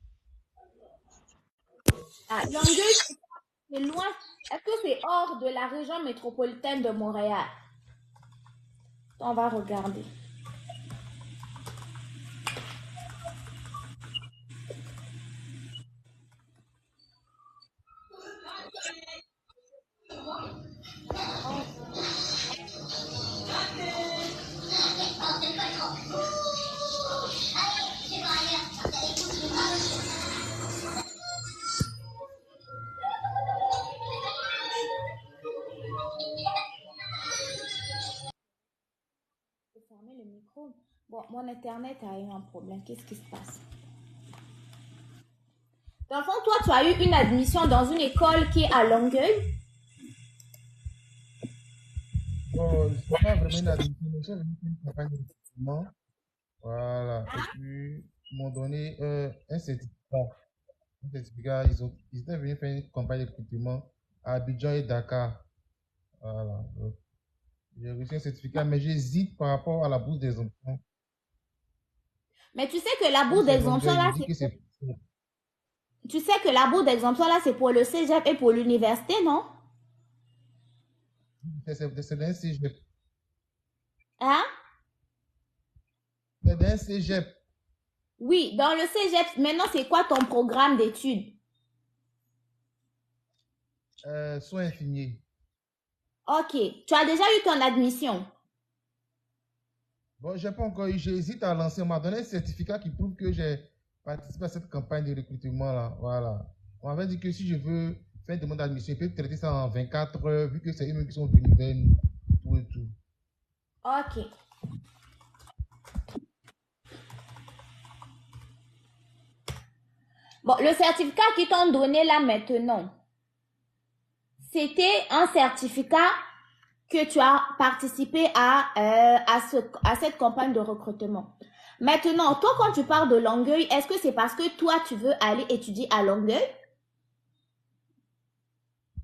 Ah, Longueuil, c'est loin. Est-ce que c'est hors de la région métropolitaine de Montréal? On va regarder. Fermer le micro. Bon, mon internet a eu un problème. Qu'est-ce qui se passe? Dans le fond, toi, tu as eu une admission dans une école qui est à Longueuil? Bon, c'est pas vraiment une admission, mais j'ai venu faire une campagne de recrutement. Voilà. Et puis, ils m'ont donné un certificat. Un certificat, ils étaient venus faire une campagne de recrutement à Abidjan et Dakar. Voilà. Donc, j'ai reçu un certificat, mais j'hésite par rapport à la bourse des enfants. Mais tu sais que la bourse Comme c'est d'exemption Longueuil, là, je dis que c'est tu sais que la bourse d'exemption là, c'est pour le cégep et pour l'université, non? d'un cégep. Hein? C'est d'un cégep. Oui, dans le cégep. Maintenant, c'est quoi ton programme d'études? Soins infirmiers. Ok. Tu as déjà eu ton admission? Bon, j'ai pas encore eu, j'hésite à lancer. On m'a donné un certificat qui prouve que j'ai participé à cette campagne de recrutement là. Voilà. On m'avait dit que si je veux faire une demande d'admission, je peux traiter ça en 24 heures, vu que c'est eux qui sont venus vers nous. Tout et tout. Ok. Bon, le certificat qu'ils t'ont donné là maintenant, c'était un certificat que tu as participé à cette campagne de recrutement. Maintenant, toi, quand tu parles de Longueuil, est-ce que c'est parce que toi, tu veux aller étudier à Longueuil?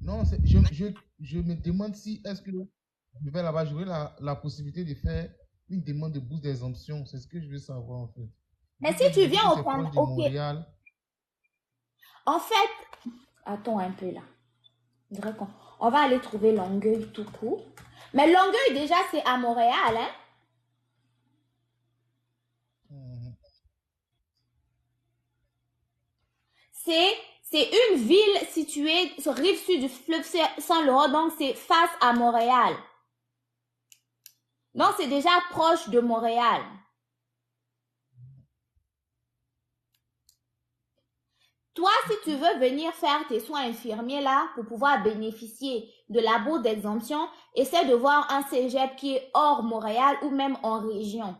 Non, je me demande si est-ce que je vais là-bas, j'aurai la possibilité de faire une demande de bourse d'exemption. C'est ce que je veux savoir en fait. Mais Vu si que tu je dis viens que au c'est Canada, proche de ok. Montréal. En fait, attends un peu là. Je dirais on va aller trouver Longueuil tout court. Mais Longueuil, déjà, c'est à Montréal, hein? C'est une ville située sur rive sud du fleuve Saint-Laurent, donc c'est face à Montréal. Donc c'est déjà proche de Montréal. Toi, si tu veux venir faire tes soins infirmiers là, pour pouvoir bénéficier de la bourse d'exemption, essaie de voir un cégep qui est hors Montréal ou même en région.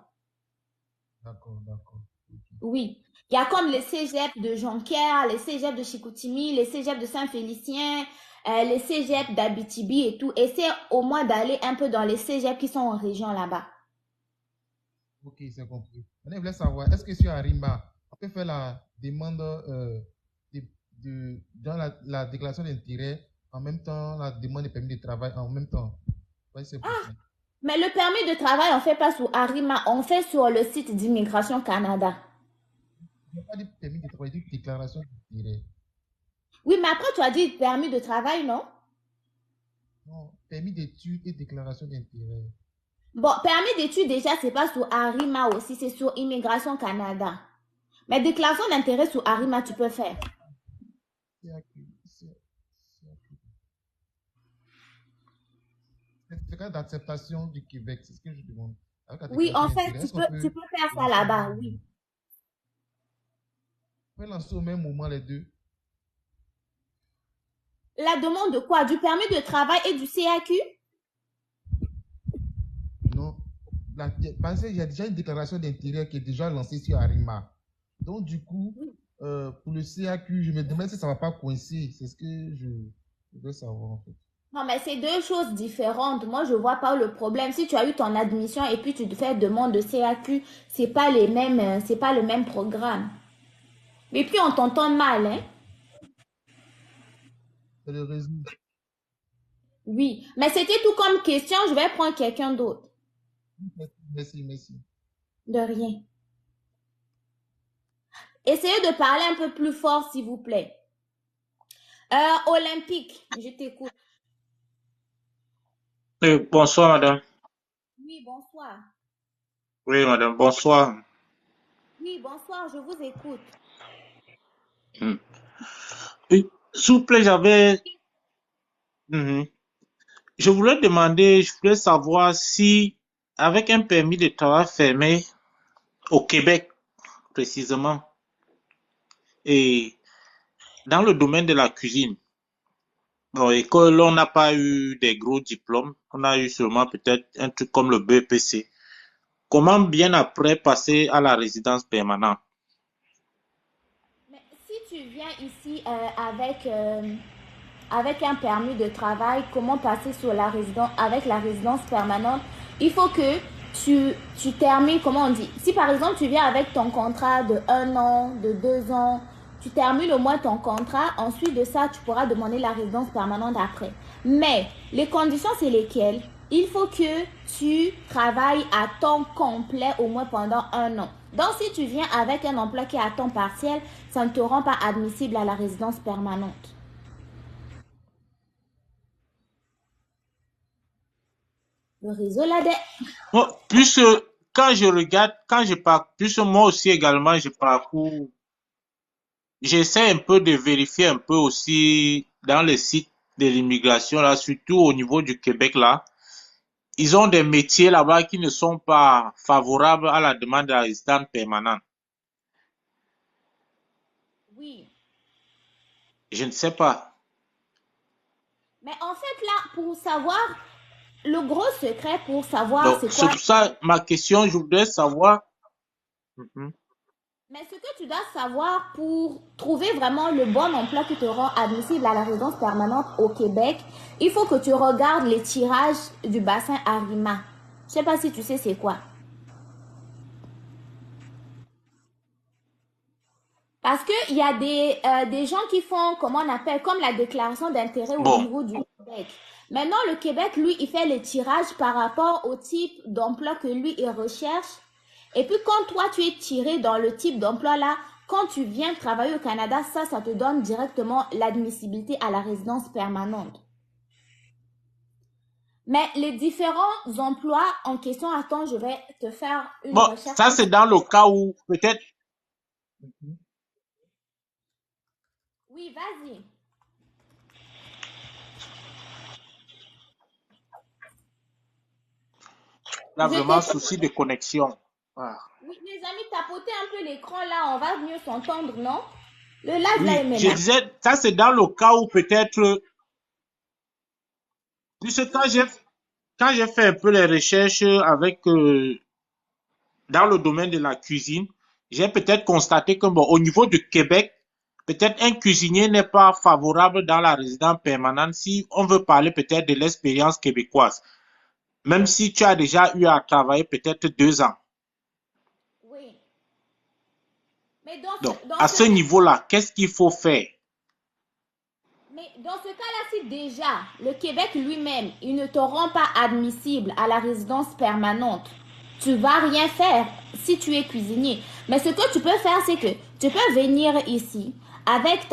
D'accord, d'accord. Oui. Il y a comme les cégeps de Jonquière, les cégeps de Chicoutimi, les cégeps de Saint-Félicien, les cégeps d'Abitibi et tout. Essaie au moins d'aller un peu dans les cégeps qui sont en région là-bas. Ok, c'est compris. On voulait savoir, est-ce que sur Arima, on peut faire la demande dans la déclaration d'intérêt, en même temps, la demande de permis de travail en même temps? Oui, c'est possible. Mais le permis de travail, on ne fait pas sur Arima, on fait sur le site d'Immigration Canada. Il n'y a pas de permis de travail, de déclaration d'intérêt. Oui, mais après, tu as dit permis de travail, non? Non, permis d'études et déclaration d'intérêt. Bon, permis d'études, déjà, c'est pas sur Arima aussi, c'est sur Immigration Canada. Mais déclaration d'intérêt sur Arima, tu peux faire. Certificat d'acceptation du Québec, c'est ce que je demande. Avec la Oui, en déclaration fait, d'intérêt, tu peux faire ça là-bas, oui. on peut lancer au même moment les deux. La demande de quoi? Du permis de travail et du CAQ? Non. Parce qu'il y a déjà une déclaration d'intérêt qui est déjà lancée sur Arima. Donc, du coup, pour le CAQ, je me demande si ça ne va pas coincer. C'est ce que je veux savoir, en fait. Non, mais c'est deux choses différentes. Moi, je vois pas le problème. Si tu as eu ton admission et puis tu te fais demande de CAQ, c'est pas les mêmes, c'est pas le même programme. Et puis, on t'entend mal, hein? C'est le réseau. Oui, mais c'était tout comme question. Je vais prendre quelqu'un d'autre. Merci. De rien. Essayez de parler un peu plus fort, s'il vous plaît. Olympique, je t'écoute. Bonsoir, madame. Oui, bonsoir. Oui, madame, bonsoir. Oui, bonsoir, je vous écoute. Oui, s'il vous plaît, je voulais savoir si, avec un permis de travail fermé au Québec, précisément, et dans le domaine de la cuisine, bon, et que l'on n'a pas eu des gros diplômes, on a eu seulement peut-être un truc comme le BEPC. Comment bien après passer à la résidence permanente? Mais si tu viens ici avec un permis de travail, comment passer sur la résidence, avec la résidence permanente? Il faut que tu termines, comment on dit? Si par exemple tu viens avec ton contrat de 1 an, de 2 ans, tu termines au moins ton contrat, ensuite de ça, tu pourras demander la résidence permanente après. Mais les conditions, c'est lesquelles? Il faut que tu travailles à temps complet au moins pendant 1 an. Donc, si tu viens avec un emploi qui est à temps partiel, ça ne te rend pas admissible à la résidence permanente. Le réseau là-dedans. Bon, puisque quand je regarde, puisque moi aussi également je parcours, j'essaie un peu de vérifier un peu aussi dans les sites de l'immigration là, surtout au niveau du Québec là, ils ont des métiers là-bas qui ne sont pas favorables à la demande de la résidence permanente. Oui. Je ne sais pas. Mais en fait là, pour savoir, le gros secret pour savoir Donc, c'est c'est quoi. pour ça ma question, je voudrais savoir. Mais ce que tu dois savoir pour trouver vraiment le bon emploi qui te rend admissible à la résidence permanente au Québec, il faut que tu regardes les tirages du bassin Arima. Je sais pas si tu sais c'est quoi. Parce qu'il y a des gens qui font, comment on appelle, comme la déclaration d'intérêt au niveau du Québec. Maintenant, le Québec, lui, il fait les tirages par rapport au type d'emploi que lui, il recherche. Et puis, quand toi, tu es tiré dans le type d'emploi-là, quand tu viens travailler au Canada, ça te donne directement l'admissibilité à la résidence permanente. Mais les différents emplois en question, attends, je vais te faire une recherche. Ça, c'est dans le cas où peut-être... Oui, vas-y. Il y a vraiment souci de connexion. Ah. Oui, les amis, tapotez un peu l'écran là, on va mieux s'entendre, non? Le live là est maintenant. Je disais, ça c'est dans le cas où peut-être... Puisque quand j'ai fait un peu les recherches avec... dans le domaine de la cuisine, j'ai peut-être constaté que au niveau du Québec, peut-être un cuisinier n'est pas favorable dans la résidence permanente si on veut parler peut-être de l'expérience québécoise. Même si tu as déjà eu à travailler peut-être 2 ans. Oui. Mais donc, à ce niveau-là, qu'est-ce qu'il faut faire? Mais dans ce cas-là, si déjà le Québec lui-même, il ne te rend pas admissible à la résidence permanente, tu vas rien faire si tu es cuisinier. Mais ce que tu peux faire, c'est que tu peux venir ici avec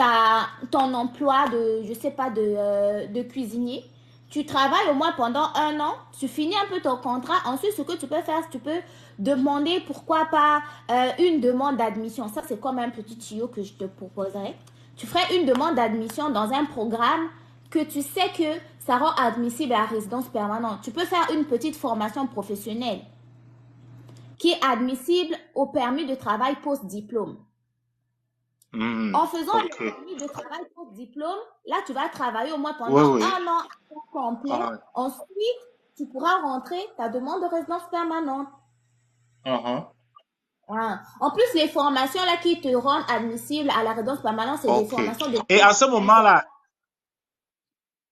ton emploi de, je sais pas, de cuisinier. Tu travailles au moins pendant 1 an, tu finis un peu ton contrat. Ensuite, ce que tu peux faire, tu peux demander, pourquoi pas, une demande d'admission. Ça, c'est comme un petit tuyau que je te proposerai. Tu ferais une demande d'admission dans un programme que tu sais que ça rend admissible à la résidence permanente. Tu peux faire une petite formation professionnelle qui est admissible au permis de travail post-diplôme. En faisant le permis de travail post-diplôme, là, tu vas travailler au moins pendant 1 an complet. Ensuite, tu pourras rentrer ta demande de résidence permanente. En plus, les formations là qui te rendent admissible à la résidence permanente, c'est des formations de... Et à ce moment-là,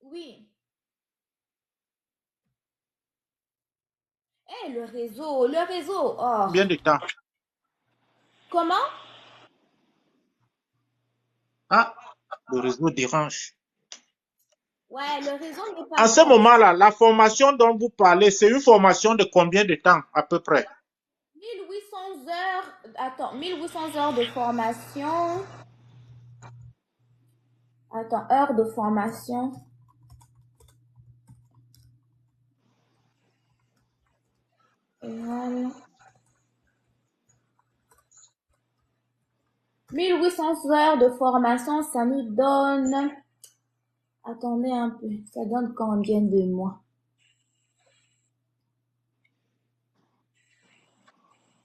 oui. Eh, le réseau. Oh. combien de temps? Comment? Ah, le réseau dérange. Ouais, le réseau n'est pas À ce bon. moment-là, la formation dont vous parlez, c'est une formation de combien de temps à peu près? 1800 heures. Attends, 1800 heures de formation. Attends, heures de formation. Voilà. 1800 heures de formation, ça nous donne... Attendez un peu, ça donne combien de mois?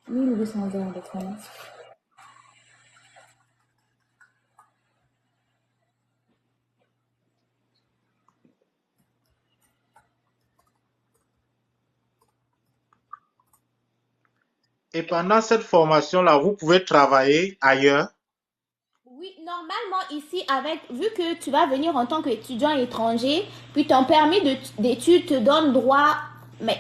1800 heures de formation. Et pendant cette formation-là, vous pouvez travailler ailleurs? Oui, normalement ici, vu que tu vas venir en tant qu'étudiant étranger, puis ton permis d'études te donne droit, mais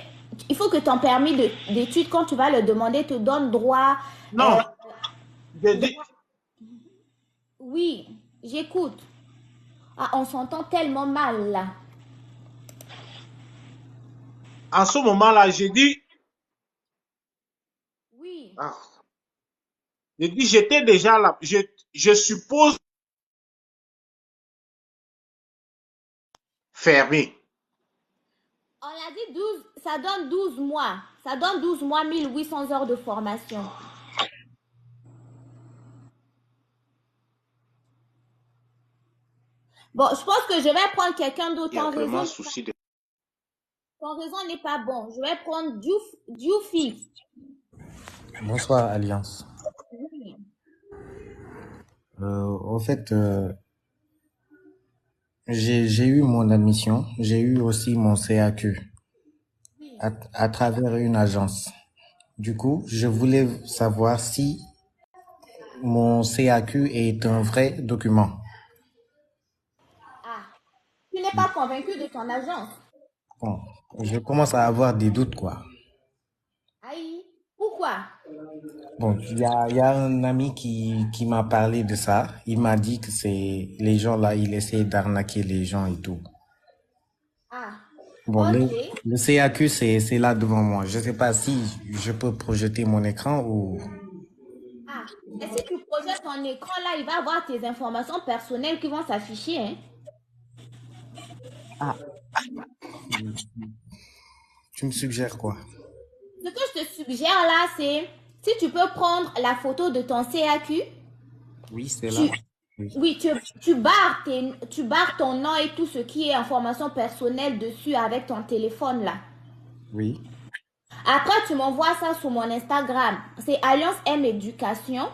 il faut que ton permis d'études, quand tu vas le demander, te donne droit... Non, je dis... Oui, j'écoute. Ah, on s'entend tellement mal là. En ce moment-là, j'ai dit... Oui. Ah. J'ai dit, j'étais déjà là. Je suppose... fermé. On a dit 12, ça donne 12 mois. Ça donne 12 mois, 1800 heures de formation. Bon, je pense que je vais prendre quelqu'un d'autre. Il y a vraiment souci de... Ton réseau n'est pas bon. Je vais prendre Dioufix. Bonsoir, Alliance. Oui. En fait, j'ai eu mon admission. J'ai eu aussi mon CAQ à travers une agence. Du coup, je voulais savoir si mon CAQ est un vrai document. Ah, tu n'es pas convaincu de ton agence? Bon, je commence à avoir des doutes, quoi. Aïe, pourquoi? Bon, il y a un ami qui m'a parlé de ça. Il m'a dit que c'est les gens là, ils essaient d'arnaquer les gens et tout. Ah, Bon, ok. le CAQ, c'est là devant moi. Je sais pas si je peux projeter mon écran ou... Ah, et si tu projettes ton écran là, il va avoir tes informations personnelles qui vont s'afficher, hein? Ah. Tu me suggères quoi? Ce que je te suggère là, c'est si tu peux prendre la photo de ton CAQ. Oui, c'est là. Oui, tu barres ton nom et tout ce qui est information personnelle dessus avec ton téléphone là. Oui. Après, tu m'envoies ça sur mon Instagram. C'est Alliance M Éducation.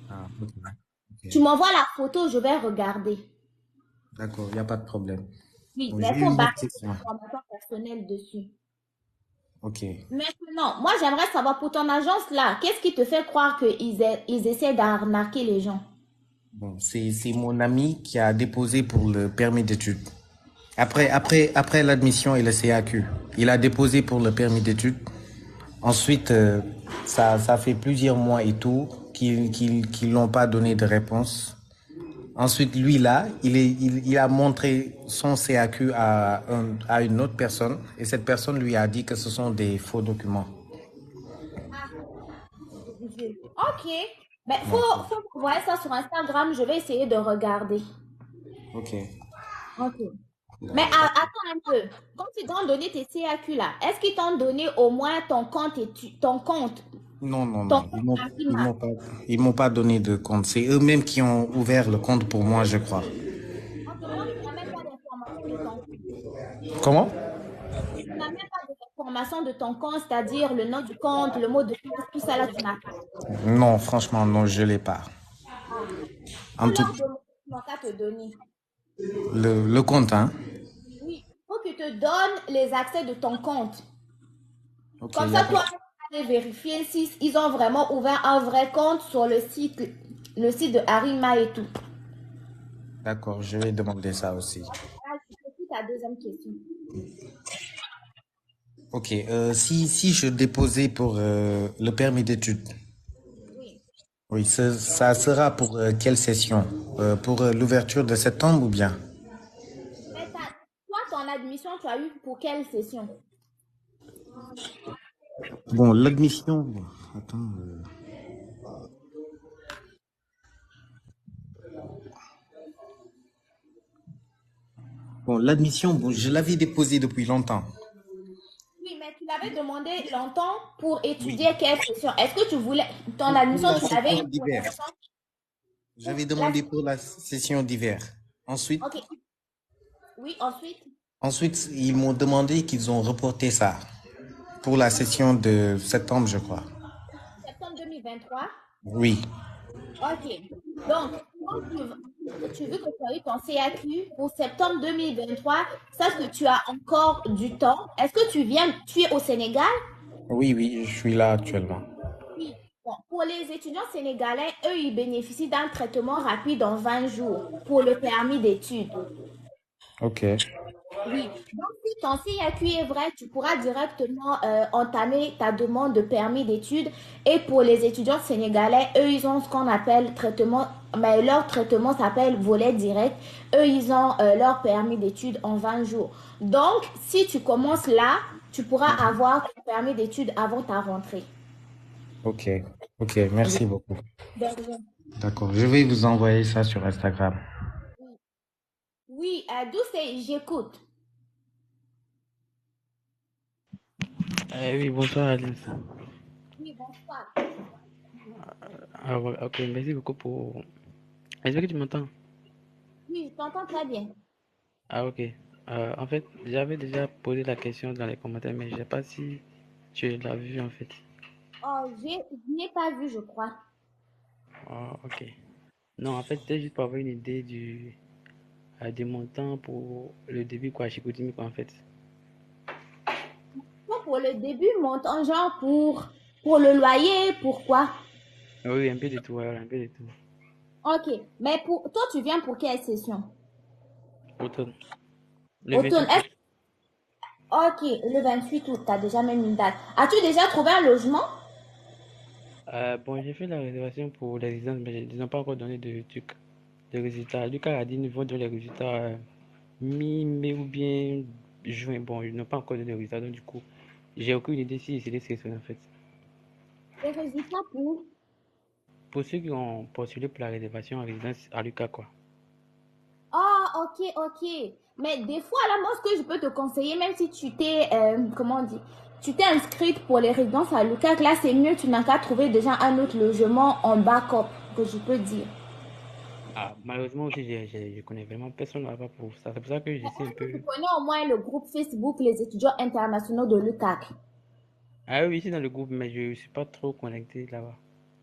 Ah, ok. Tu m'envoies la photo, je vais regarder. D'accord, il n'y a pas de problème. Oui, Bon, mais il faut barrer ton information personnelle dessus. Ok. Maintenant, moi j'aimerais savoir pour ton agence là, qu'est-ce qui te fait croire qu'ils essaient d'arnaquer les gens? Bon, c'est mon ami qui a déposé pour le permis d'études. Après l'admission et le CAQ, il a déposé pour le permis d'études. Ensuite, ça fait plusieurs mois et tout qu'ils n'ont pas donné de réponse. Ensuite, lui là, il a montré son CAQ à une autre personne et cette personne lui a dit que ce sont des faux documents. Ah, ok. Mais Non. faut envoyer ça sur Instagram. Je vais essayer de regarder. Ok. Ok. Mais attends un peu. Quand ils t'ont donné tes CAQ là, est-ce qu'ils t'ont donné au moins ton compte ton compte, Non, non, ton non. compte Ils m'ont pas donné de compte. C'est eux-mêmes qui ont ouvert le compte pour moi, je crois. Ok, donc tu n'as même pas d'informations de ton compte. Comment? Tu n'as même pas d'informations de ton compte, c'est-à-dire le nom du compte, le mot de passe, tout ça là, tu n'as pas. Non, franchement, non, je l'ai pas. Ah. En Faut tout, leur demander, ils n'ont qu'à te donner. le compte, hein? Oui, faut qu'ils te donnent les accès de ton compte. Ok, Comme y a ça, pas. toi, tu vas aller vérifier si ils ont vraiment ouvert un vrai compte sur le site de Arima et tout. D'accord, je vais demander ça aussi. Ah, c'est ta deuxième question. Ok, si je déposais pour le permis d'études, Oui. oui, ça sera pour quelle session? Pour l'ouverture de septembre ou bien? Mais toi, ton admission, tu as eu pour quelle session? Bon, l'admission. Bon, attends. Bon, l'admission, bon, je l'avais déposée depuis longtemps. Oui, mais tu l'avais demandé longtemps pour étudier Oui. quelle session. Est-ce que tu voulais ton Pour admission, la tu l'avais session eu pour la d'hiver. session? J'avais La... demandé pour la session d'hiver. Ensuite, Ok. Oui, ensuite, ils m'ont demandé qu'ils ont reporté ça pour la session de septembre, je crois. septembre 2023. Oui. Ok. Donc, quand tu veux que tu as eu ton CAQ pour septembre 2023, sache que tu as encore du temps. Est-ce que tu es au Sénégal? Oui, oui, je suis là actuellement. Oui. Bon, pour les étudiants sénégalais, eux, ils bénéficient d'un traitement rapide en 20 jours pour le permis d'études. Ok. Oui. Donc, si ton CAQ est vrai, tu pourras directement entamer ta demande de permis d'études. Et pour les étudiants sénégalais, eux, ils ont ce qu'on appelle traitement, mais leur traitement s'appelle volet direct. Eux, ils ont leur permis d'études en 20 jours. Donc, si tu commences là, tu pourras avoir ton permis d'études avant ta rentrée. Ok. Ok, merci beaucoup. De rien. D'accord, je vais vous envoyer ça sur Instagram. Oui, Douce, j'écoute. Oui, bonsoir Alice. Oui, bonsoir. Ah, ouais, ok, merci beaucoup pour... Est-ce que tu m'entends? Oui, je t'entends très bien. Ah, ok. En fait, j'avais déjà posé la question dans les commentaires, mais je ne sais pas si tu l'as vu en fait. Oh, je n'ai pas vu, je crois. Ah, ok. Non, en fait, c'était juste pour avoir une idée du montant pour le début, quoi, chez Chicoutimi, quoi, en fait. Toi, pour le début, montant genre pour le loyer, pourquoi? Oui, un peu de tout, voilà, un peu de tout. Ok, mais pour toi, tu viens pour quelle session? Automne. Le Automne. 28 août. Ok, le 28 août, tu as déjà même une date. As-tu déjà trouvé un logement? Bon, j'ai fait la réservation pour les résidences, mais ils n'ont pas encore donné de trucs, de résultats. Lucas a dit qu'ils vont donner les résultats mi-mai ou bien juin. Bon, ils n'ont pas encore donné les résultats, donc du coup, j'ai aucune idée si c'est des sélectionné en fait. Les résultats pour? Pour ceux qui ont postulé pour la réservation en résidence à Lucas, quoi. Ah, ok, ok. Mais des fois, là, moi, ce que je peux te conseiller, même si tu t'es, comment on dit, tu t'es inscrite pour les résidences à Lucac, là, c'est mieux, tu n'as qu'à trouver déjà un autre logement en backup, que je peux dire. Ah, malheureusement aussi, je connais vraiment personne là-bas pour ça. C'est pour ça que j'essaie un Tu peu. connais au moins le groupe Facebook Les étudiants internationaux de Lucac. Ah oui, ici dans le groupe, mais je ne suis pas trop connecté là-bas.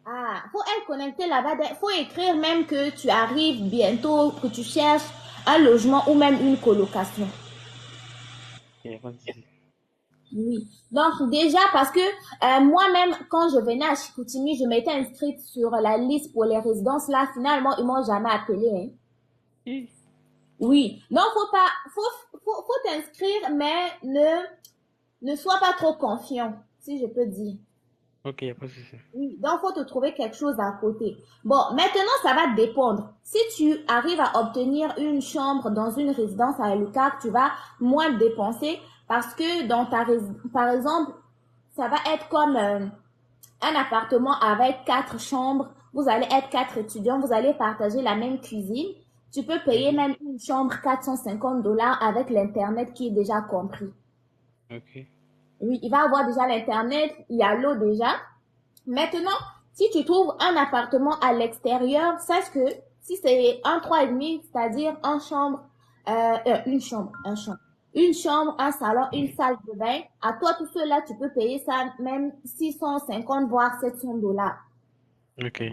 Ah, faut être connecté là-bas. Faut écrire même que tu arrives bientôt, que tu cherches un logement ou même une colocation. Il n'y a pas de souci. Oui. Donc déjà parce que moi-même quand je venais à Chicoutimi, je m'étais inscrite sur la liste pour les résidences là. Finalement, ils m'ont jamais appelé. Hein. Oui. Oui. Donc faut t'inscrire, mais ne sois pas trop confiant, si je peux dire. Ok, il n'y a pas de souci. Oui, donc faut te trouver quelque chose à côté. Bon, maintenant ça va dépendre. Si tu arrives à obtenir une chambre dans une résidence à Lucac, tu vas moins dépenser parce que dans par exemple, ça va être comme un appartement avec 4 chambres vous allez être 4 étudiants, vous allez partager la même cuisine. Tu peux payer Mhm. même une chambre $450 avec l'Internet qui est déjà compris. Ok. Oui, il va avoir déjà l'Internet, il y a l'eau déjà. Maintenant, si tu trouves un appartement à l'extérieur, sache que si c'est un 3,5, c'est-à-dire une chambre, un salon, une salle de bain, à toi tout seul là, tu peux payer ça même 650 voire $700. Ok.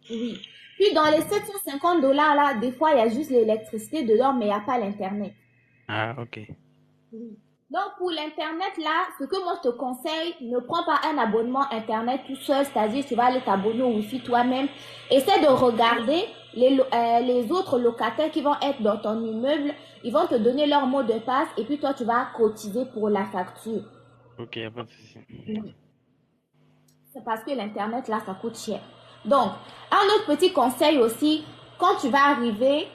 Oui. Puis dans les $750 là, des fois, il y a juste l'électricité dedans, mais il n'y a pas l'Internet. Ah, ok. Oui. Donc, pour l'Internet, là, ce que moi je te conseille, ne prends pas un abonnement Internet tout seul, c'est-à-dire tu vas aller t'abonner au Wi-Fi toi-même. Essaie de regarder les autres locataires qui vont être dans ton immeuble. Ils vont te donner leur mot de passe et puis toi, tu vas cotiser pour la facture. Ok, y a pas de souci. Oui. C'est parce que l'Internet, là, ça coûte cher. Donc, un autre petit conseil aussi, quand tu vas arriver,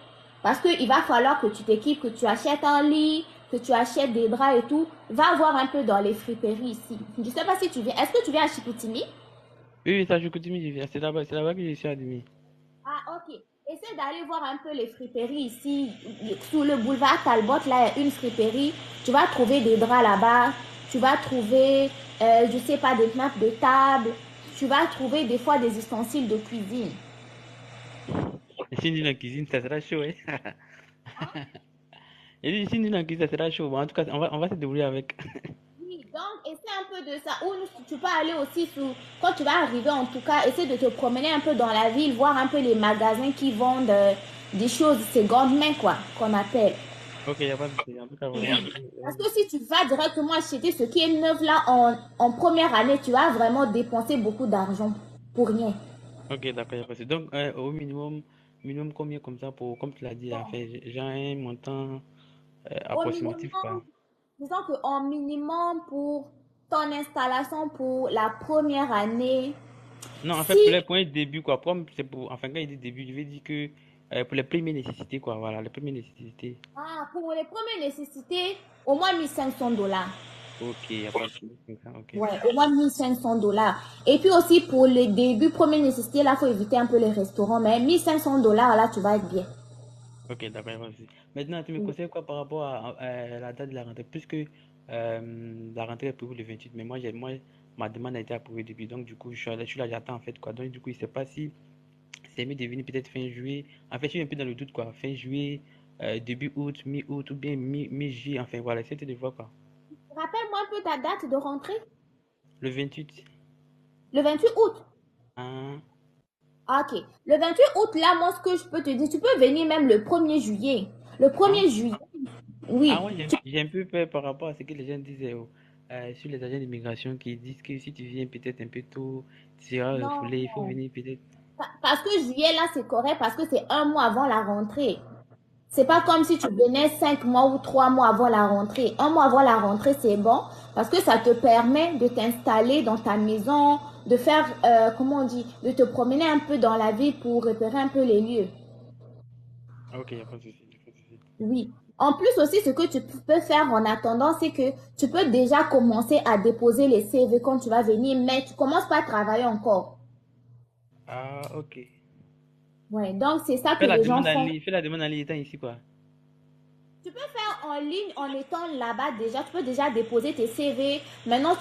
parce qu'il va falloir que tu t'équipes, que tu achètes un lit, que tu achètes des draps et tout, va voir un peu dans les friperies ici. Je ne sais pas si tu viens. Est-ce que tu viens à Chicoutimi? Oui, oui, ça, je continue, c'est là-bas que je suis admis. Ah, ok. Essaie d'aller voir un peu les friperies ici. Sous le boulevard Talbot, là, il y a une friperie. Tu vas trouver des draps là-bas. Tu vas trouver, je sais pas, des nappes de table. Tu vas trouver des fois des ustensiles de cuisine. Ici, dans la cuisine, ça sera chaud, hein. Et ici, dans la cuisine, ça sera chaud. Bon, en tout cas, on va se débrouiller avec. Oui, donc essaie un peu de ça. Ou tu peux aller aussi quand tu vas arriver en tout cas, essaie de te promener un peu dans la ville, voir un peu les magasins qui vendent des choses seconde main, quoi, qu'on appelle. Ok, y a pas de souci. En tout cas, Oui. vraiment. Parce que si tu vas directement acheter ce qui est neuf là en première année, tu vas vraiment dépenser beaucoup d'argent pour rien. Ok, d'accord, y a pas de souci. Donc, au minimum combien comme ça pour, comme tu l'as dit, à faire, j'ai un montant Au approximatif, quoi. minimum, disons qu'en minimum pour ton installation pour la première année, Non, en fait, si pour un début, quoi. C'est pour, enfin, quand il dit début, je vais dire que pour les premières nécessités, quoi. Voilà, les premières nécessités. pour les premières nécessités, au moins $1,500. Ok, y a pas de souci. Comme ça, ok. Ouais, au moins $1,500. Et puis aussi pour les débuts, première nécessité, là, faut éviter un peu les restaurants. Mais $1,500, là, tu vas être bien. Ok, d'accord, y a pas de souci. Maintenant, tu me conseilles quoi par rapport à la date de la rentrée? Puisque la rentrée est prévue le 28, mais moi, ma demande a été approuvée depuis. Donc, du coup, je suis là, j'attends en fait, quoi. Donc, du coup, je sais pas si c'est mieux de venir peut-être fin juillet. En fait, je suis un peu dans le doute, quoi. Fin juillet, début août, mi-août ou bien mi-juillet. Enfin, voilà, c'était de voir, quoi. Rappelle-moi un peu ta date de rentrée. Le 28. Le 28 août. Hein? Ah, ok. Le 28 août, là, moi, ce que je peux te dire, tu peux venir même le 1er juillet. Le Hein? 1er juillet, Ah, oui. ouais, j'ai un peu peur par rapport à ce que les gens disaient sur les agents d'immigration qui disent que si tu viens peut-être un peu tôt, tu seras Non. refoulé. Il faut venir peut-être. Parce que juillet, là, c'est correct parce que c'est un mois avant la rentrée. C'est pas comme si tu venais 5 mois ou 3 mois avant la rentrée. Un mois avant la rentrée, c'est bon parce que ça te permet de t'installer dans ta maison, de faire, comment on dit, de te promener un peu dans la ville pour repérer un peu les lieux. Ok, il n'y a pas de souci, y a pas de souci. Oui. En plus aussi, ce que tu peux faire en attendant, c'est que tu peux déjà commencer à déposer les CV quand tu vas venir, mais tu commences pas à travailler encore. Ah, ok. Ouais, donc c'est ça que les gens font. Fais la demande en ligne étant ici, quoi. Tu peux faire en ligne en étant là-bas déjà. Tu peux déjà déposer tes CV. Maintenant,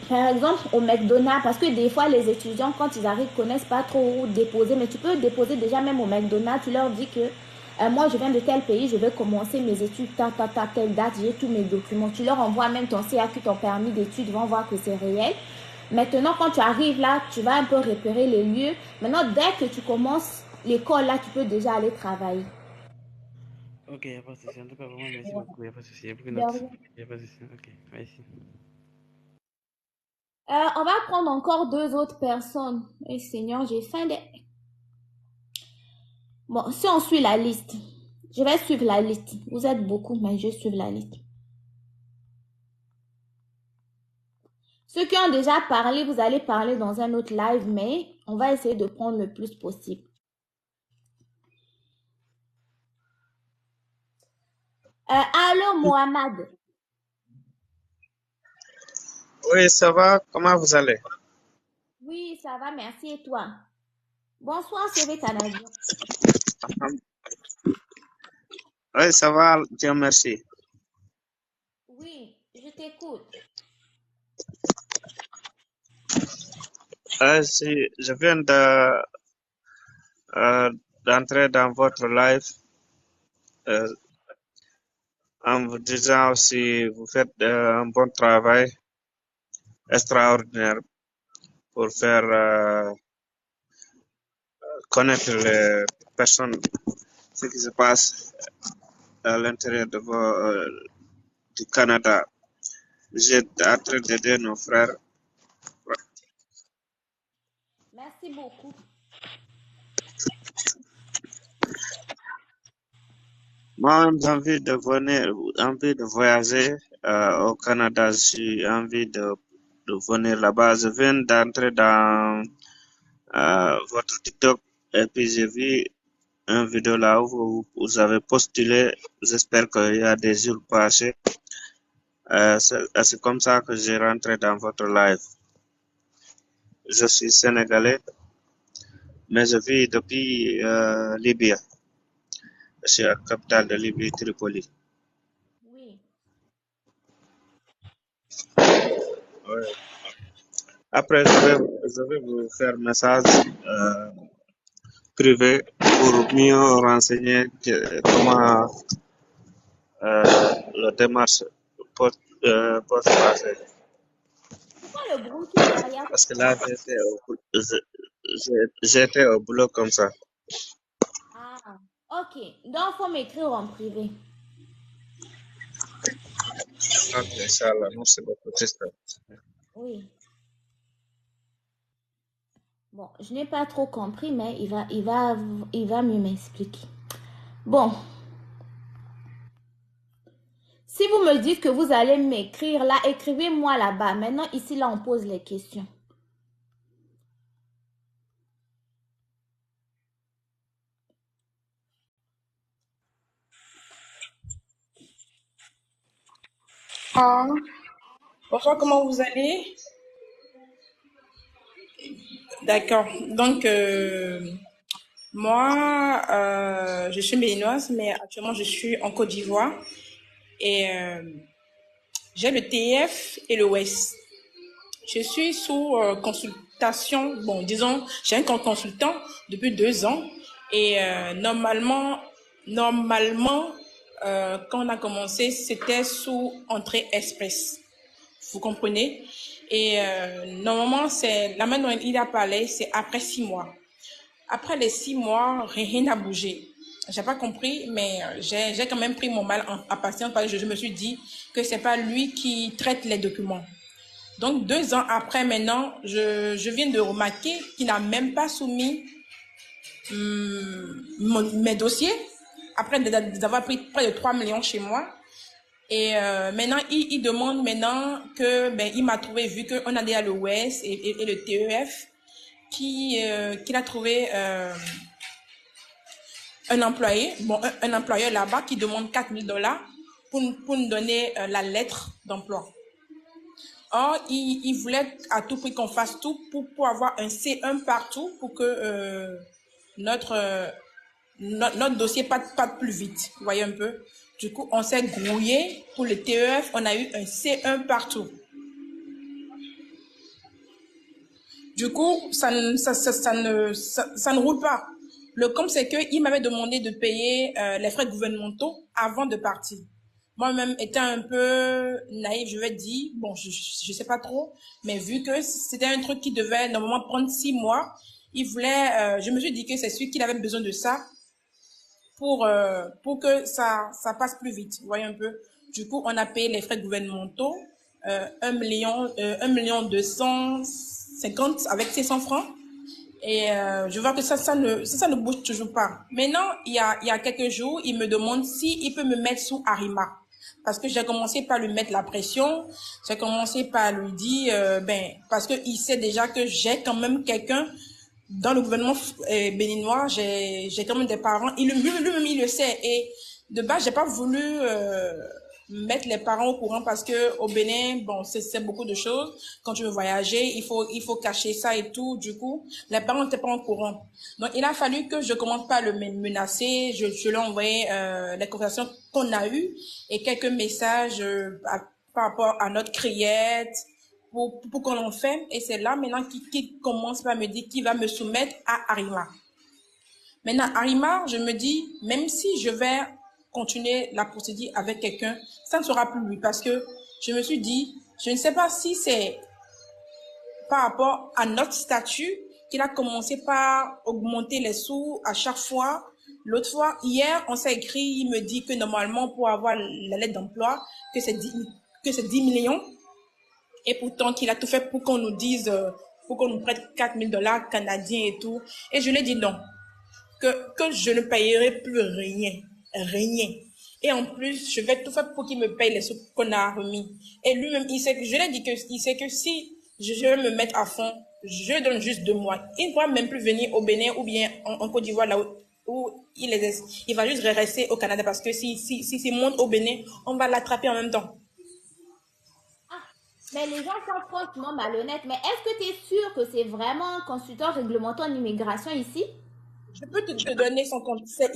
par exemple, au McDonald's, parce que des fois, les étudiants, quand ils arrivent, connaissent pas trop où déposer. Mais tu peux déposer déjà même au McDonald's. Tu leur dis que moi, je viens de tel pays, je vais commencer mes études, telle date, j'ai tous mes documents. Tu leur envoies même ton CAQ, ton permis d'études, ils vont voir que c'est réel. Maintenant, quand tu arrives là, tu vas un peu repérer les lieux. Maintenant, dès que tu commences l'école là, tu peux déjà aller travailler. Ok, il n'y a pas de souci. En tout cas, vraiment, merci Ouais. beaucoup. Il n'y a pas de souci. Il y a beaucoup de De notes. rien. Il n'y a pas de souci. Ok, merci. On va prendre encore deux autres personnes. Eh Seigneur, j'ai faim de... Bon, si on suit la liste, je vais suivre la liste. Vous êtes beaucoup, mais je vais suivre la liste. Ceux qui ont déjà parlé, vous allez parler dans un autre live, mais on va essayer de prendre le plus possible. Allô, Mohamed. Oui, ça va? Comment vous allez? Oui, ça va, merci. Et toi? Bonsoir, CV Canadien. Oui, ça va, Dieu merci. Oui, je t'écoute. Je viens d'entrer dans votre live en vous disant aussi vous faites un bon travail extraordinaire pour faire connaître les personnes, ce qui se passe à l'intérieur du Canada. Vous êtes en train d'aider nos frères. Merci beaucoup. Moi, j'ai envie de voyager au Canada. J'ai envie de venir là-bas. Je viens d'entrer dans votre TikTok et puis j'ai vu une vidéo là où vous avez postulé. J'espère qu'il y a des jours passés. C'est comme ça que j'ai rentré dans votre live. Je suis sénégalais, mais je vis depuis Libye. Je suis à la capitale de Libye, Tripoli. Oui. Ouais. Après, je vais vous faire un message privé pour mieux renseigner comment la démarche peut se passer. C'est quoi le bruit qui est derrière? Parce que là, j'étais au boulot comme ça. Ah, ok. Donc, il faut m'écrire en privé. Ok, Inch'Allah, merci beaucoup, sister. Oui. Bon, je n'ai pas trop compris, mais il va mieux m'expliquer. Bon. Si vous me dites que vous allez m'écrire là, écrivez-moi là-bas. Maintenant, ici, là, on pose les questions. Ah, bonsoir, comment vous allez? D'accord. Donc, moi, je suis béninoise, mais actuellement, je suis en Côte d'Ivoire. Et j'ai le TF et le WES. Je suis sous consultation. Bon, disons, j'ai un consultant depuis 2 ans. Et normalement, quand on a commencé, c'était sous entrée express. Vous comprenez? Et normalement, c'est la manière dont il a parlé, c'est après 6 mois. Après les 6 mois, rien n'a bougé. J'ai pas compris, mais j'ai quand même pris mon mal en patience parce que je me suis dit que c'est pas lui qui traite les documents. Donc 2 ans après maintenant, je viens de remarquer qu'il n'a même pas soumis mes dossiers après d'avoir pris près de 3 millions chez moi. Et maintenant, il demande maintenant que, il m'a trouvé, vu qu'on a déjà le WES et le TEF, qu'il a trouvé un employé, un employeur là-bas qui demande $4,000 pour nous donner la lettre d'emploi. Or, il voulait à tout prix qu'on fasse tout pour avoir un C1 partout pour que notre dossier parte plus vite. Vous voyez un peu? Du coup, on s'est grouillé pour le TEF. On a eu un C1 partout. Du coup, ça ne roule pas. Le com, c'est qu'il m'avait demandé de payer les frais gouvernementaux avant de partir. Moi-même, étant un peu naïf, je vais dire, bon, je sais pas trop, mais vu que c'était un truc qui devait normalement prendre 6 mois, il voulait, je me suis dit que c'est celui qu'il avait besoin de ça pour que ça passe plus vite. Vous voyez un peu? Du coup, on a payé les frais gouvernementaux, 1,250,000 avec 600 francs. Et je vois que ça ne bouge toujours pas. Maintenant, il y a quelques jours, il me demande s'il peut me mettre sous Arima. Parce que j'ai commencé par lui mettre la pression. J'ai commencé par lui dire, parce qu'il sait déjà que j'ai quand même quelqu'un dans le gouvernement béninois. J'ai quand même des parents. Lui-même, il le sait. Et de base, j'ai pas voulu mettre les parents au courant parce que au Bénin, bon, c'est beaucoup de choses. Quand tu veux voyager, il faut cacher ça et tout. Du coup, les parents n'étaient pas au courant. Donc, il a fallu que je commence par le menacer. Je lui ai envoyé les conversations qu'on a eues et quelques messages par rapport à notre criette pour qu'on en fait. Et c'est là maintenant qu'il commence par me dire qu'il va me soumettre à Arima. Maintenant, Arima, je me dis, même si je vais continuer la procédure avec quelqu'un, ça ne sera plus lui parce que je me suis dit, je ne sais pas si c'est par rapport à notre statut qu'il a commencé par augmenter les sous à chaque fois. L'autre fois, hier, on s'est écrit, il me dit que normalement, pour avoir la lettre d'emploi, que c'est 10 millions. Et pourtant, qu'il a tout fait pour qu'on nous dise, pour qu'on nous prête $4,000 canadiens et tout. Et je lui ai dit non. Que je ne payerai plus rien. Et en plus, je vais tout faire pour qu'il me paye les sous qu'on a remis. Et lui-même, je lui ai dit il sait que si je vais me mettre à fond, je donne juste 2 mois. Il ne pourra même plus venir au Bénin ou bien en Côte d'Ivoire, là où il va juste rester au Canada parce que s'il monte au Bénin, on va l'attraper en même temps. Mais les gens sont franchement malhonnêtes. Mais est-ce que tu es sûr que c'est vraiment un consultant réglementant en immigration ici? Je peux te donner son compte. C'est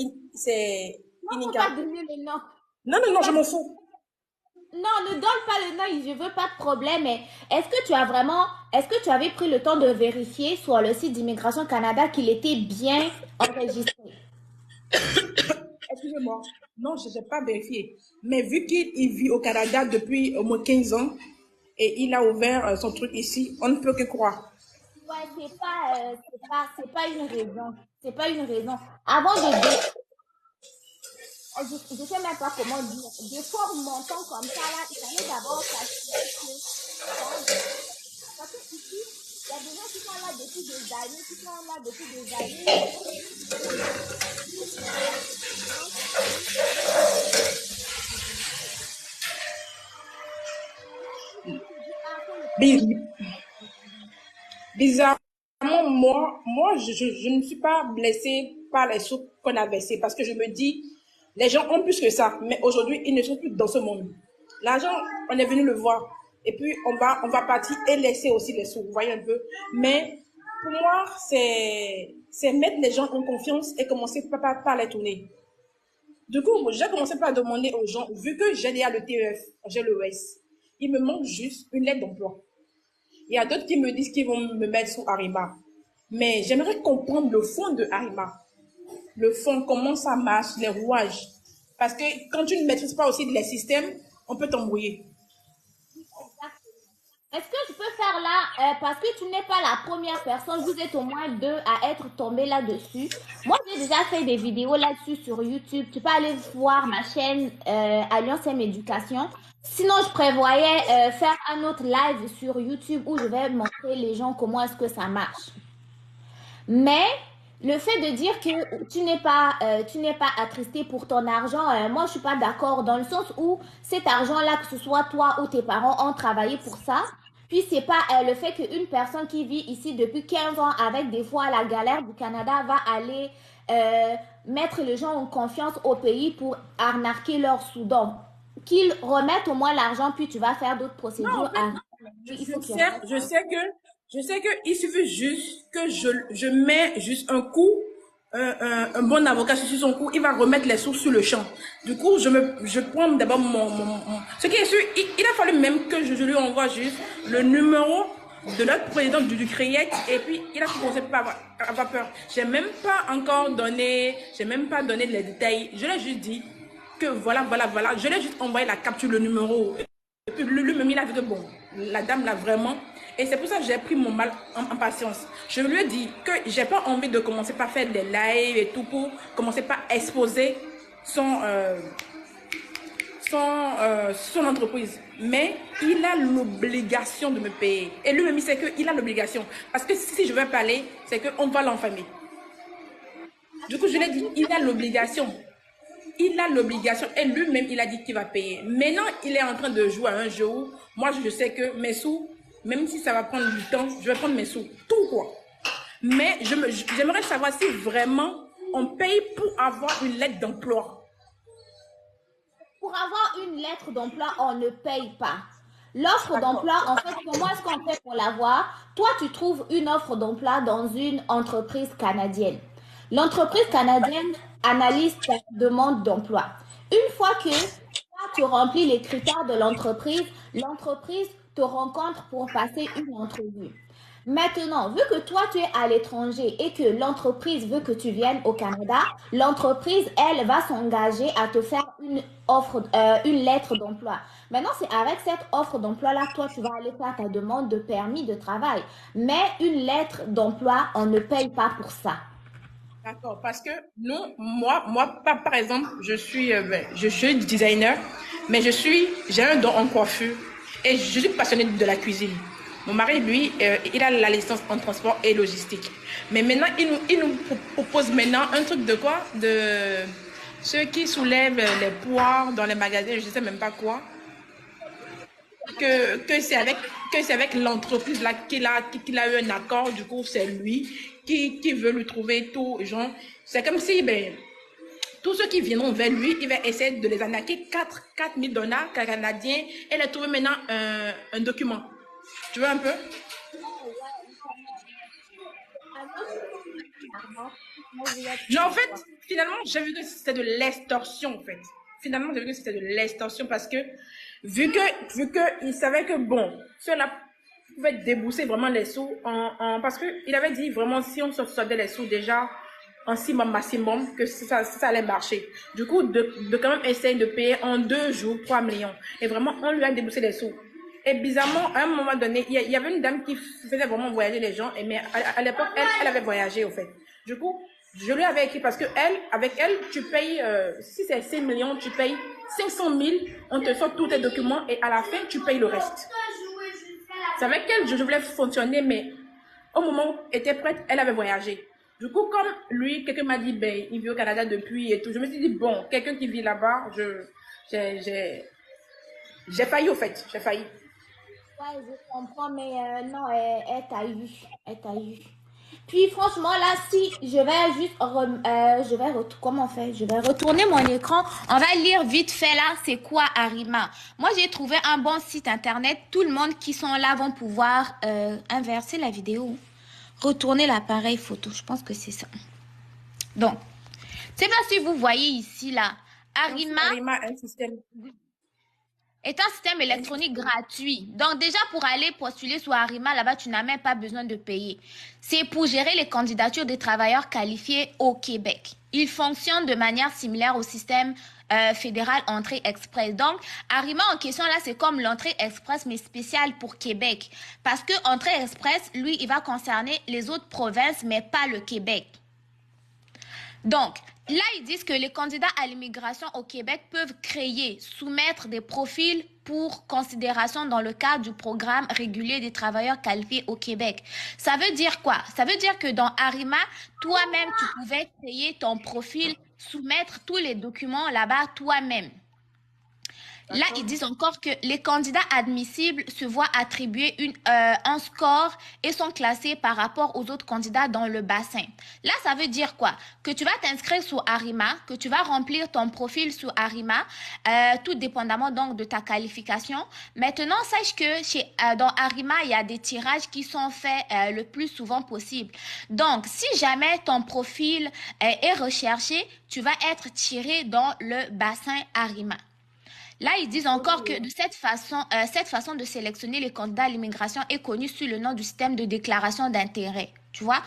non, faut pas donner le nom. Non, je m'en fous. Non, ne donne pas le nom, je veux pas de problème. Mais est-ce que tu avais pris le temps de vérifier sur le site d'Immigration Canada qu'il était bien enregistré? Excusez-moi. Non, je n'ai pas vérifié. Mais vu qu'il vit au Canada depuis au moins 15 ans et il a ouvert son truc ici, on ne peut que croire. Ouais, c'est pas une raison. C'est pas une raison. Avant de je sais même pas comment dire. Des fois, montant comme ça, là, il fallait d'abord s'assurer que... Parce que ici, il y a des gens qui sont là depuis des années, qui sont là depuis des années. Bizarrement, moi, je ne suis pas blessée par les sous qu'on a versés parce que je me dis, les gens ont plus que ça, mais aujourd'hui, ils ne sont plus dans ce monde. L'argent, on est venu le voir. Et puis, on va partir et laisser aussi les sous, vous voyez un peu. Mais pour moi, c'est mettre les gens en confiance et commencer par les tourner. Du coup, j'ai commencé par demander aux gens, vu que j'ai déjà le TEF, j'ai le OS, il me manque juste une lettre d'emploi. Il y a d'autres qui me disent qu'ils vont me mettre sous Arima. Mais j'aimerais comprendre le fond de Arima. Le fond, comment ça marche, les rouages. Parce que quand tu ne maîtrises pas aussi les systèmes, on peut t'embrouiller. Est-ce que je peux faire là, parce que tu n'es pas la première personne, vous êtes au moins 2 à être tombé là-dessus. Moi, j'ai déjà fait des vidéos là-dessus sur YouTube. Tu peux aller voir ma chaîne Alliance M Éducation. Sinon, je prévoyais faire un autre live sur YouTube où je vais montrer les gens comment est-ce que ça marche. Mais le fait de dire que tu n'es pas attristé pour ton argent, moi je suis pas d'accord dans le sens où cet argent-là, que ce soit toi ou tes parents, ont travaillé pour ça. Puis c'est pas le fait qu'une personne qui vit ici depuis 15 ans avec des fois la galère du Canada va aller mettre les gens en confiance au pays pour arnaquer leurs sous. Donc, qu'ils remettent au moins l'argent, puis tu vas faire d'autres procédures. Non, en fait, je sais que il suffit juste que je mets juste un coup, un bon avocat sur son coup, il va remettre les sous sur le champ. Du coup, je prends d'abord ce qui est sûr, il a fallu même que je lui envoie juste le numéro de notre président du CREIEC et puis il a commencé par avoir peur. J'ai même pas donné les détails. Je l'ai juste dit que voilà. Je l'ai juste envoyé la capture, le numéro. Et puis lui-même, il a vu que bon, la dame l'a vraiment. Et c'est pour ça que j'ai pris mon mal en patience. Je lui ai dit que j'ai pas envie de commencer par faire des lives et tout pour commencer par exposer son entreprise. Mais il a l'obligation de me payer. Et lui-même, il sait qu'il a l'obligation. Parce que si je veux parler, c'est qu'on va l'enfermer. Du coup, je lui ai dit, il a l'obligation. Il a l'obligation et lui-même, il a dit qu'il va payer. Maintenant, il est en train de jouer à un jeu où moi, je sais que mes sous, même si ça va prendre du temps, je vais prendre mes sous. Tout quoi. Mais j'aimerais savoir si vraiment on paye pour avoir une lettre d'emploi. pour avoir une lettre d'emploi, on ne paye pas. L'offre d'emploi, en fait, comment est-ce qu'on fait pour l'avoir? Toi, tu trouves une offre d'emploi dans une entreprise canadienne. L'entreprise canadienne analyse ta demande d'emploi. Une fois que toi, tu remplis les critères de l'entreprise te rencontre pour passer une entrevue. Maintenant, vu que toi, tu es à l'étranger et que l'entreprise veut que tu viennes au Canada, l'entreprise, elle, va s'engager à te faire une lettre d'emploi. Maintenant, c'est avec cette offre d'emploi-là, toi, tu vas aller faire ta demande de permis de travail. Mais une lettre d'emploi, on ne paye pas pour ça. D'accord, parce que nous, moi, par exemple, je suis designer, mais j'ai un don en coiffure et je suis passionnée de la cuisine. Mon mari, lui, il a la licence en transport et logistique. Mais maintenant, il nous propose maintenant un truc de quoi? De ceux qui soulèvent les poids dans les magasins, je ne sais même pas quoi. Que c'est avec l'entreprise là qu'il a eu un accord, du coup, c'est lui qui veut lui trouver tout, genre. C'est comme si, tous ceux qui viendront vers lui, il va essayer de les arnaquer 4 000 $ canadiens et leur trouver maintenant un document. Tu vois un peu? Genre, en fait, finalement, j'ai vu que c'était de l'extorsion, en fait. Finalement, j'ai vu que c'était de l'extorsion parce que, vu que il savait que, bon, cela pouvait débourser vraiment les sous parce qu'il avait dit vraiment, si on se sortait les sous déjà en 6 mois maximum, que ça allait marcher. Du coup, de quand même essayer de payer en 2 jours 3 millions. Et vraiment, on lui a déboursé les sous. Et bizarrement, à un moment donné, il y avait une dame qui faisait vraiment voyager les gens. Mais à l'époque, elle avait voyagé, au fait. Du coup, je lui avais écrit parce que avec elle, tu payes, si c'est 6 millions, tu payes 500 000, on te sort tous tes documents et à la fin, tu payes le reste. C'est avec elle que je voulais fonctionner, mais au moment où elle était prête, elle avait voyagé. Du coup, comme lui, quelqu'un m'a dit, il vit au Canada depuis et tout, je me suis dit, bon, quelqu'un qui vit là-bas, j'ai failli, au fait, j'ai failli. Ouais, je comprends, mais non, elle t'a eu. Elle t'a eu. Puis franchement, là, si je vais juste, comment on fait? Je vais retourner mon écran. On va lire vite fait là, c'est quoi Arima? Moi, j'ai trouvé un bon site internet. Tout le monde qui sont là vont pouvoir inverser la vidéo. Retourner l'appareil photo. Je pense que c'est ça. Donc, je sais pas si vous voyez ici là. Arima est un système électronique gratuit. Donc déjà, pour aller postuler sur Arima, là-bas, tu n'as même pas besoin de payer. C'est pour gérer les candidatures des travailleurs qualifiés au Québec. Il fonctionne de manière similaire au système fédéral Entrée Express. Donc, Arima en question, là, c'est comme l'Entrée Express, mais spéciale pour Québec. Parce que Entrée Express, lui, il va concerner les autres provinces, mais pas le Québec. Donc, là, ils disent que les candidats à l'immigration au Québec peuvent soumettre des profils pour considération dans le cadre du programme régulier des travailleurs qualifiés au Québec. Ça veut dire quoi? Ça veut dire que dans Arima, toi-même, tu pouvais créer ton profil, soumettre tous les documents là-bas toi-même. Là, ils disent encore que les candidats admissibles se voient attribuer un score et sont classés par rapport aux autres candidats dans le bassin. Là, ça veut dire quoi? Que tu vas t'inscrire sur Arima, que tu vas remplir ton profil sur Arima, tout dépendamment donc de ta qualification. Maintenant, sache que dans Arima, il y a des tirages qui sont faits le plus souvent possible. Donc, si jamais ton profil est recherché, tu vas être tiré dans le bassin Arima. Là, ils disent encore que de cette façon de sélectionner les candidats à l'immigration est connue sous le nom du système de déclaration d'intérêt. Tu vois?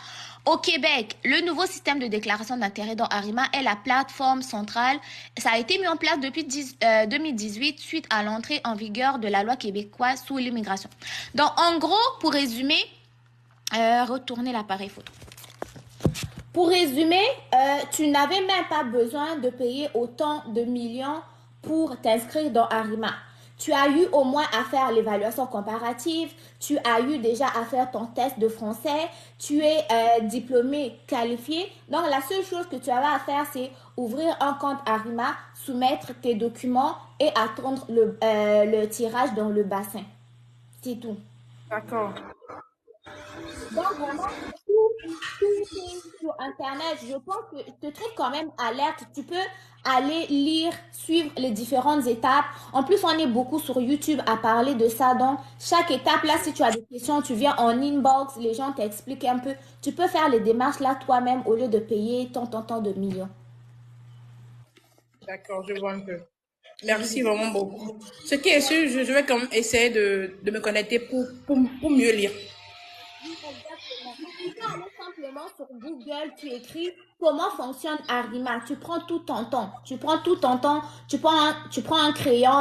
Au Québec, le nouveau système de déclaration d'intérêt dans Arima est la plateforme centrale. Ça a été mis en place depuis 2018 suite à l'entrée en vigueur de la loi québécoise sur l'immigration. Donc, en gros, pour résumer, retournez l'appareil photo. Pour résumer, tu n'avais même pas besoin de payer autant de millions pour t'inscrire dans Arima. Tu as eu au moins à faire l'évaluation comparative, tu as eu déjà à faire ton test de français, tu es diplômé, qualifié. Donc, la seule chose que tu avais à faire, c'est ouvrir un compte Arima, soumettre tes documents et attendre le tirage dans le bassin. C'est tout. D'accord. Donc, vraiment, tout tout est sur Internet. Je pense que je te trouve quand même alerte. Tu peux aller lire, suivre les différentes étapes. En plus, on est beaucoup sur YouTube à parler de ça. Donc, chaque étape, là, si tu as des questions, tu viens en inbox, les gens t'expliquent un peu. Tu peux faire les démarches là toi-même au lieu de payer tant de millions. D'accord, je vois un peu. Merci vraiment beaucoup. Ce qui est sûr, je vais quand même essayer de me connecter pour mieux lire. Exactement. Tu peux aller simplement sur Google, tu écris comment fonctionne Arima. Tu prends tout ton temps. Tu prends tout ton temps. Tu prends un crayon,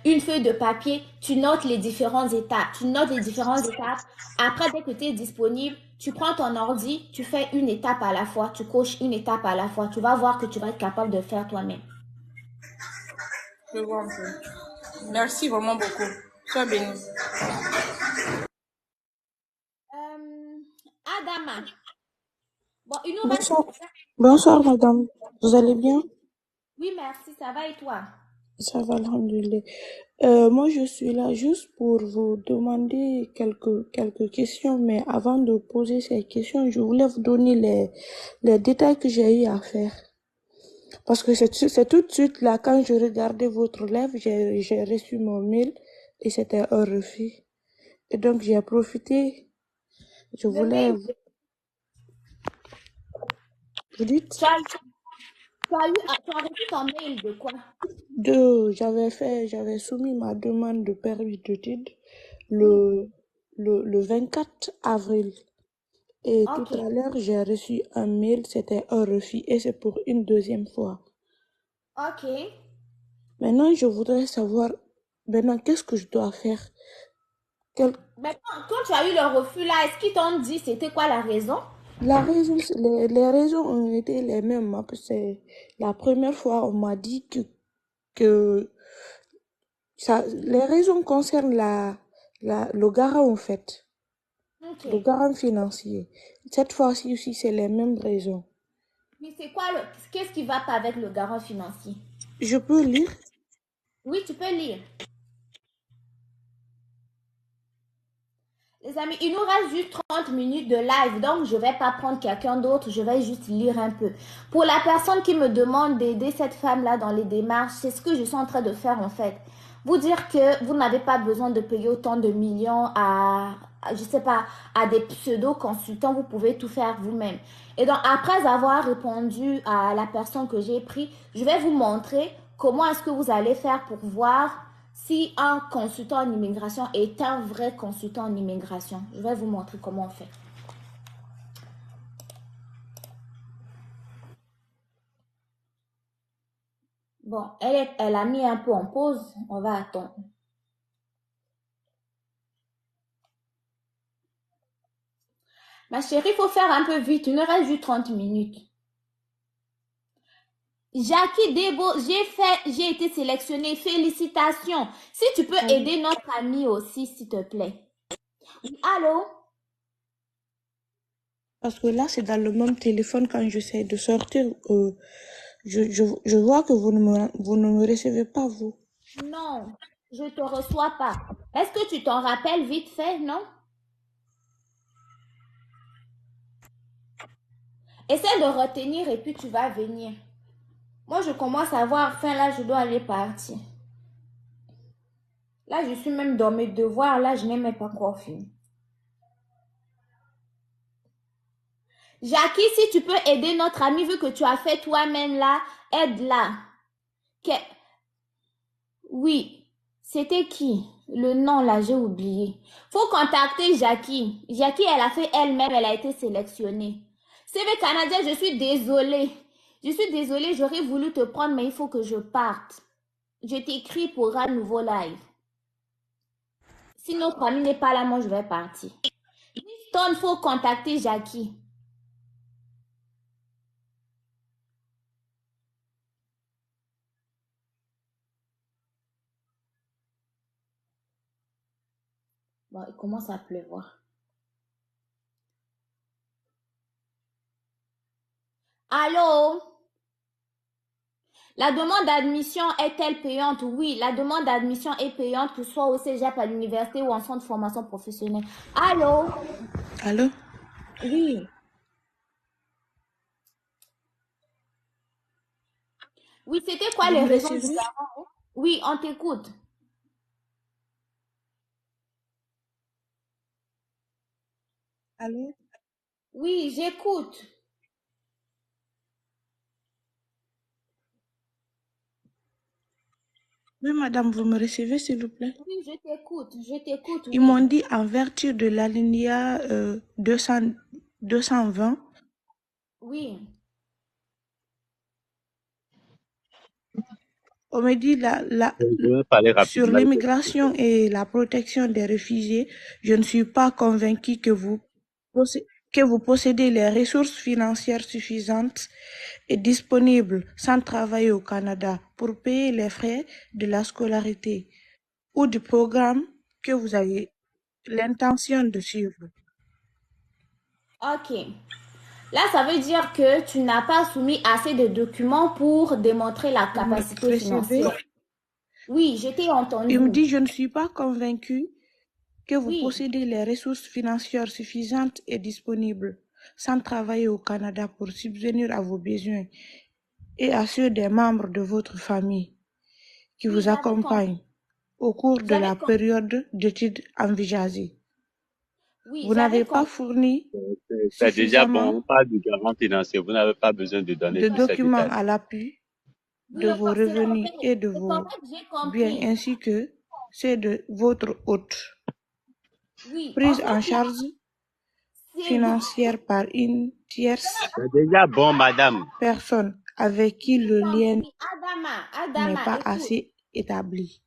une feuille de papier. Tu notes les différentes étapes. Tu notes les différentes étapes. Après, dès que tu es disponible, tu prends ton ordi. Tu fais une étape à la fois. Tu coches une étape à la fois. Tu vas voir que tu vas être capable de faire toi-même. Je vois un peu. Merci vraiment beaucoup. Sois béni. Adama. Bon, une nouvelle. Bonsoir. Bonsoir, madame. Vous allez bien? Oui, merci. Ça va et toi? Ça va, alhamdoulilah. Moi, je suis là juste pour vous demander quelques questions, mais avant de poser ces questions, je voulais vous donner les détails que j'ai eu à faire. Parce que c'est tout de suite là, quand je regardais votre live, j'ai reçu mon mail et c'était un refus. Et donc, j'ai profité. Je voulais. Vous dites? Tu as reçu ton mail de quoi? J'avais soumis ma demande de permis d'études le 24 avril. Et tout à l'heure, j'ai reçu un mail, c'était un refus et c'est pour une deuxième fois. Ok. Maintenant, je voudrais savoir, qu'est-ce que je dois faire? Quand tu as eu le refus là, est-ce qu'ils t'ont dit c'était quoi la raison? La raison, les raisons ont été les mêmes. C'est la première fois, on m'a dit que les raisons concernent le garant en fait. Okay. Le garant financier. Cette fois-ci aussi, c'est les mêmes raisons. Mais c'est quoi qu'est-ce qui va pas avec le garant financier? Je peux lire? Oui, tu peux lire. Les amis, il nous reste juste 30 minutes de live, donc je ne vais pas prendre quelqu'un d'autre, je vais juste lire un peu. Pour la personne qui me demande d'aider cette femme-là dans les démarches, c'est ce que je suis en train de faire en fait. Vous dire que vous n'avez pas besoin de payer autant de millions je sais pas, à des pseudo-consultants, vous pouvez tout faire vous-même. Et donc, après avoir répondu à la personne que j'ai pris, je vais vous montrer comment est-ce que vous allez faire pour voir si un consultant en immigration est un vrai consultant en immigration. Je vais vous montrer comment on fait. Bon, elle a mis un peu en pause. On va attendre. Ma chérie, il faut faire un peu vite. Il nous reste juste 30 minutes. Jackie Debo, j'ai été sélectionnée. Félicitations. Si tu peux aider notre amie aussi, s'il te plaît. Oui, allô? Parce que là, c'est dans le même téléphone quand j'essaie de sortir. Je vois que vous ne me recevez pas, vous. Non, je ne te reçois pas. Est-ce que tu t'en rappelles vite fait, non? Essaie de retenir et puis tu vas venir. Moi, je commence à avoir faim. Là, je dois aller partir. Là, je suis même dans mes devoirs. Là, je n'ai même pas encore fini. Jackie, si tu peux aider notre amie, vu que tu as fait toi-même là, aide-la. Oui, c'était qui? Le nom là, j'ai oublié. Faut contacter Jackie. Jackie, elle a fait elle-même, elle a été sélectionnée. CV Canadien, je suis désolée. Je suis désolée, j'aurais voulu te prendre, mais il faut que je parte. Je t'écris pour un nouveau live. Si notre ami n'est pas là, moi, je vais partir. Houston, il faut contacter Jackie. Bon, il commence à pleuvoir. Allô? La demande d'admission est-elle payante? Oui, la demande d'admission est payante, que ce soit au cégep, à l'université ou en centre de formation professionnelle. Allô? Allô? Oui. Oui, c'était quoi Vous les me raisons du recevez? garant? Oui, on t'écoute. Allô? Oui, j'écoute. Oui, madame, vous me recevez, s'il vous plaît? Oui, je t'écoute, Ils m'ont oui. dit en vertu de l'alinéa 220, Oui. on me dit Je vais parler sur rapidement. l'immigration et la protection des réfugiés, je ne suis pas convaincue que vous possédez les ressources financières suffisantes et disponibles sans travailler au Canada pour payer les frais de la scolarité ou du programme que vous avez l'intention de suivre. Ok. Là, ça veut dire que tu n'as pas soumis assez de documents pour démontrer la Vous me capacité recevez? financière. Oui, je t'ai Il me entendu. dit, je ne suis pas convaincue que vous Oui. possédez les ressources financières suffisantes et disponibles sans travailler au Canada pour subvenir à vos besoins et à ceux des membres de votre famille qui Oui, vous j'avais compris. accompagnent au cours de J'avais la compris. période d'études envisagée. Oui, Vous j'avais n'avez pas compris. fourni C'est déjà bon, suffisamment on parle du garant financier. Vous n'avez pas besoin de donner de tous ces documents détails. à l'appui Oui, de vos c'est revenus correct. et de C'est vos correct, j'ai biens compris. ainsi que ceux de votre hôte, Oui, en prise en fait, là, charge c'est financière par une tierce C'est déjà bon, madame. personne avec qui le lien compris. Adama, n'est pas écoute. assez établi.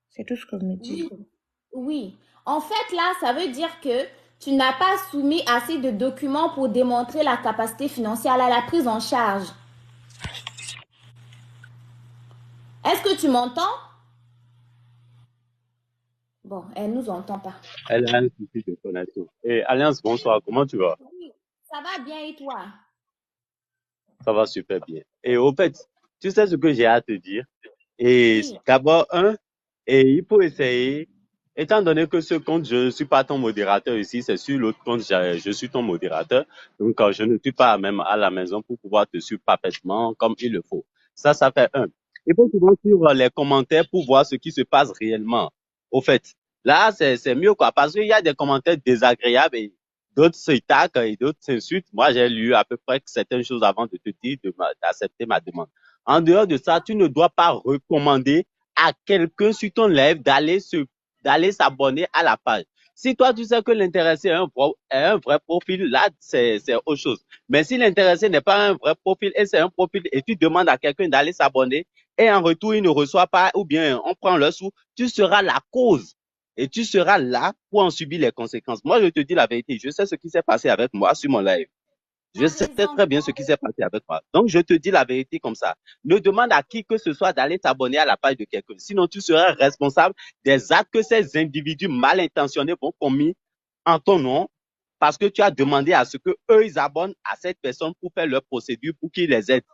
C'est tout ce qu'on me dit. Oui, oui. En fait, là, ça veut dire que tu n'as pas soumis assez de documents pour démontrer la capacité financière à la prise en charge. Est-ce que tu m'entends? Bon, elle nous entend pas. Elle a un souci de connexion. Et Alliance, bonsoir. Comment tu vas? Oui, ça va bien et toi? Ça va super bien. Et au fait, tu sais ce que j'ai à te dire? Et Oui. d'abord, et il faut essayer, étant donné que ce compte, je ne suis pas ton modérateur ici, c'est sur l'autre compte, je suis ton modérateur. Donc, je ne suis pas même à la maison pour pouvoir te suivre parfaitement comme il le faut. Ça fait un. Il faut souvent suivre les commentaires pour voir ce qui se passe réellement. Au fait, là, c'est mieux, quoi, parce qu'il y a des commentaires désagréables et d'autres s'attaquent et d'autres s'insultent. Moi, j'ai lu à peu près certaines choses avant de te dire d'accepter ma demande. En dehors de ça, tu ne dois pas recommander à quelqu'un sur ton live d'aller s'abonner à la page. Si toi, tu sais que l'intéressé est un vrai profil, là, c'est autre chose. Mais si l'intéressé n'est pas un vrai profil et c'est un profil et tu demandes à quelqu'un d'aller s'abonner et en retour, il ne reçoit pas ou bien on prend le sou, tu seras la cause. Et tu seras là pour en subir les conséquences. Moi, je te dis la vérité. Je sais ce qui s'est passé avec moi sur mon live. Je sais très bien ce qui s'est passé avec moi. Donc, je te dis la vérité comme ça. Ne demande à qui que ce soit d'aller t'abonner à la page de quelqu'un. Sinon, tu seras responsable des actes que ces individus mal intentionnés vont commis en ton nom parce que tu as demandé à ce que eux ils abonnent à cette personne pour faire leur procédure pour qu'ils les aident.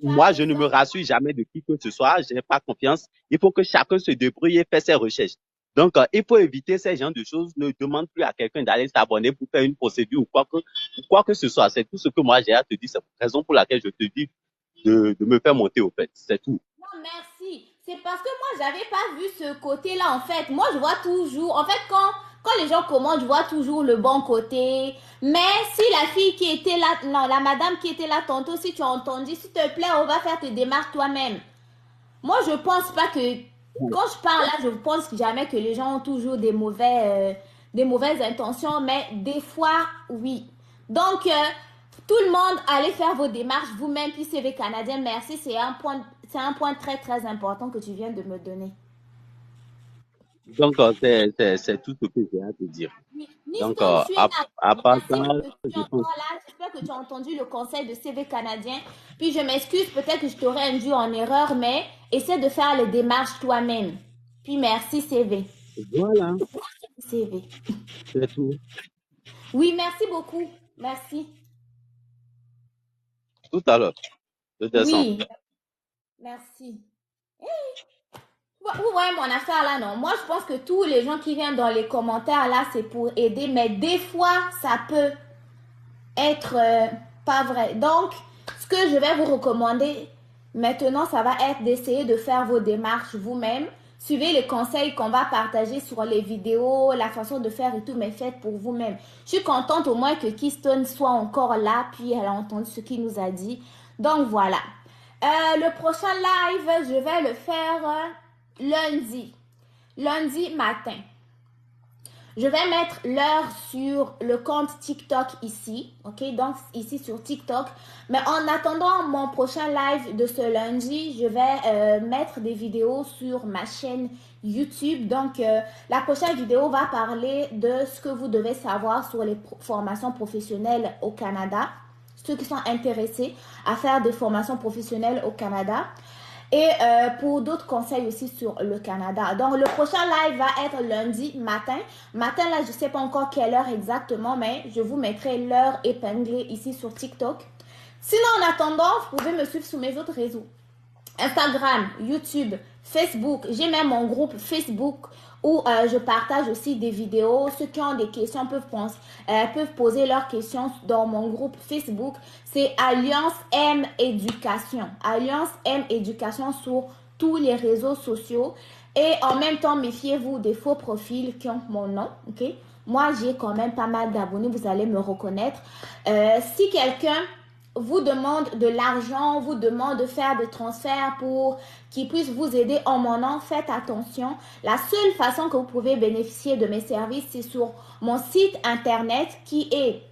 Moi, je ne me rassure jamais de qui que ce soit. Je n'ai pas confiance. Il faut que chacun se débrouille et fasse ses recherches. Donc, il faut éviter ces genres de choses. Ne demande plus à quelqu'un d'aller s'abonner pour faire une procédure ou quoi que ce soit. C'est tout ce que moi j'ai à te dire. C'est la raison pour laquelle je te dis de me faire monter au fait. C'est tout. Non, merci. C'est parce que moi, j'avais pas vu ce côté-là, en fait. Moi, je vois toujours, en fait, quand les gens commentent, je vois toujours le bon côté. Mais si la fille qui était là, non, la madame qui était là tantôt, si tu as entendu, s'il te plaît, on va faire tes démarches toi-même. Moi, je pense pas que, quand je parle là, je pense jamais que les gens ont toujours des mauvaises intentions, mais des fois, oui. Donc, tout le monde, allez faire vos démarches vous-même, puis CV Canadien, merci, c'est un point très, très important que tu viens de me donner. Donc, c'est tout ce que j'ai à te dire. Oui. Donc, Niston, tu es là. à part ça, Merci que tu je es pense. encore là. J'espère que tu as entendu le conseil de CV Canadien. Puis je m'excuse, peut-être que je t'aurais induit en erreur, mais essaie de faire les démarches toi-même. Puis merci CV. Voilà. CV. C'est tout. Oui, merci beaucoup. Merci. Tout à l'heure. Je descends. Oui, merci. Vous voyez mon affaire là, non? Moi, je pense que tous les gens qui viennent dans les commentaires là, c'est pour aider, mais des fois, ça peut être pas vrai. Donc, ce que je vais vous recommander, Maintenant, ça va être d'essayer de faire vos démarches vous-même. Suivez les conseils qu'on va partager sur les vidéos, la façon de faire et tout, mais faites pour vous-même. Je suis contente au moins que Keystone soit encore là, puis elle a entendu ce qu'il nous a dit. Donc voilà. Le prochain live, je vais le faire lundi matin. Je vais mettre l'heure sur le compte TikTok ici, ok? Donc ici sur TikTok. Mais en attendant mon prochain live de ce lundi, je vais mettre des vidéos sur ma chaîne YouTube. Donc la prochaine vidéo va parler de ce que vous devez savoir sur les formations professionnelles au Canada. Ceux qui sont intéressés à faire des formations professionnelles au Canada. Et pour d'autres conseils aussi sur le Canada. Donc, le prochain live va être lundi matin. Matin, là, je ne sais pas encore quelle heure exactement, mais je vous mettrai l'heure épinglée ici sur TikTok. Sinon, en attendant, vous pouvez me suivre sur mes autres réseaux. Instagram, YouTube, Facebook. J'ai même mon groupe Facebook où je partage aussi des vidéos. Ceux qui ont des questions peuvent poser leurs questions dans mon groupe Facebook. C'est Alliance M Éducation. Alliance M Éducation sur tous les réseaux sociaux. Et en même temps, méfiez-vous des faux profils qui ont mon nom. Ok? Moi, j'ai quand même pas mal d'abonnés. Vous allez me reconnaître. Si quelqu'un vous demande de l'argent, vous demande de faire des transferts pour qu'ils puissent vous aider en mon nom, faites attention. La seule façon que vous pouvez bénéficier de mes services, c'est sur mon site internet qui est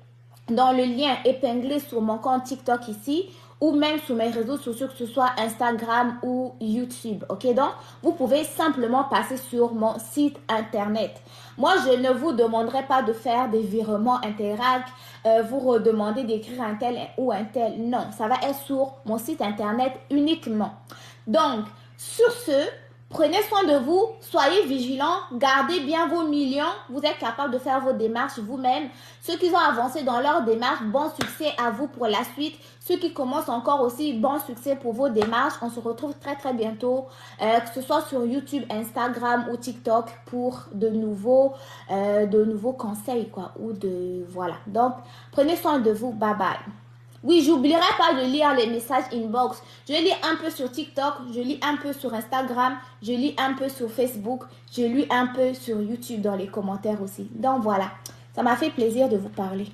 dans le lien épinglé sur mon compte TikTok ici ou même sur mes réseaux sociaux, que ce soit Instagram ou YouTube. Ok, donc vous pouvez simplement passer sur mon site internet. Moi, je ne vous demanderai pas de faire des virements Interac, vous redemander d'écrire un tel ou un tel. Non, ça va être sur mon site internet uniquement. Donc, sur ce, prenez soin de vous, soyez vigilants, gardez bien vos millions. Vous êtes capable de faire vos démarches vous-même. Ceux qui ont avancé dans leur démarche, bon succès à vous pour la suite. Ceux qui commencent encore aussi, bon succès pour vos démarches. On se retrouve très très bientôt, que ce soit sur YouTube, Instagram ou TikTok pour de nouveaux conseils quoi. Voilà. Donc, prenez soin de vous. Bye bye. Oui, j'oublierai pas de lire les messages inbox. Je lis un peu sur TikTok, je lis un peu sur Instagram, je lis un peu sur Facebook, je lis un peu sur YouTube dans les commentaires aussi. Donc voilà, ça m'a fait plaisir de vous parler.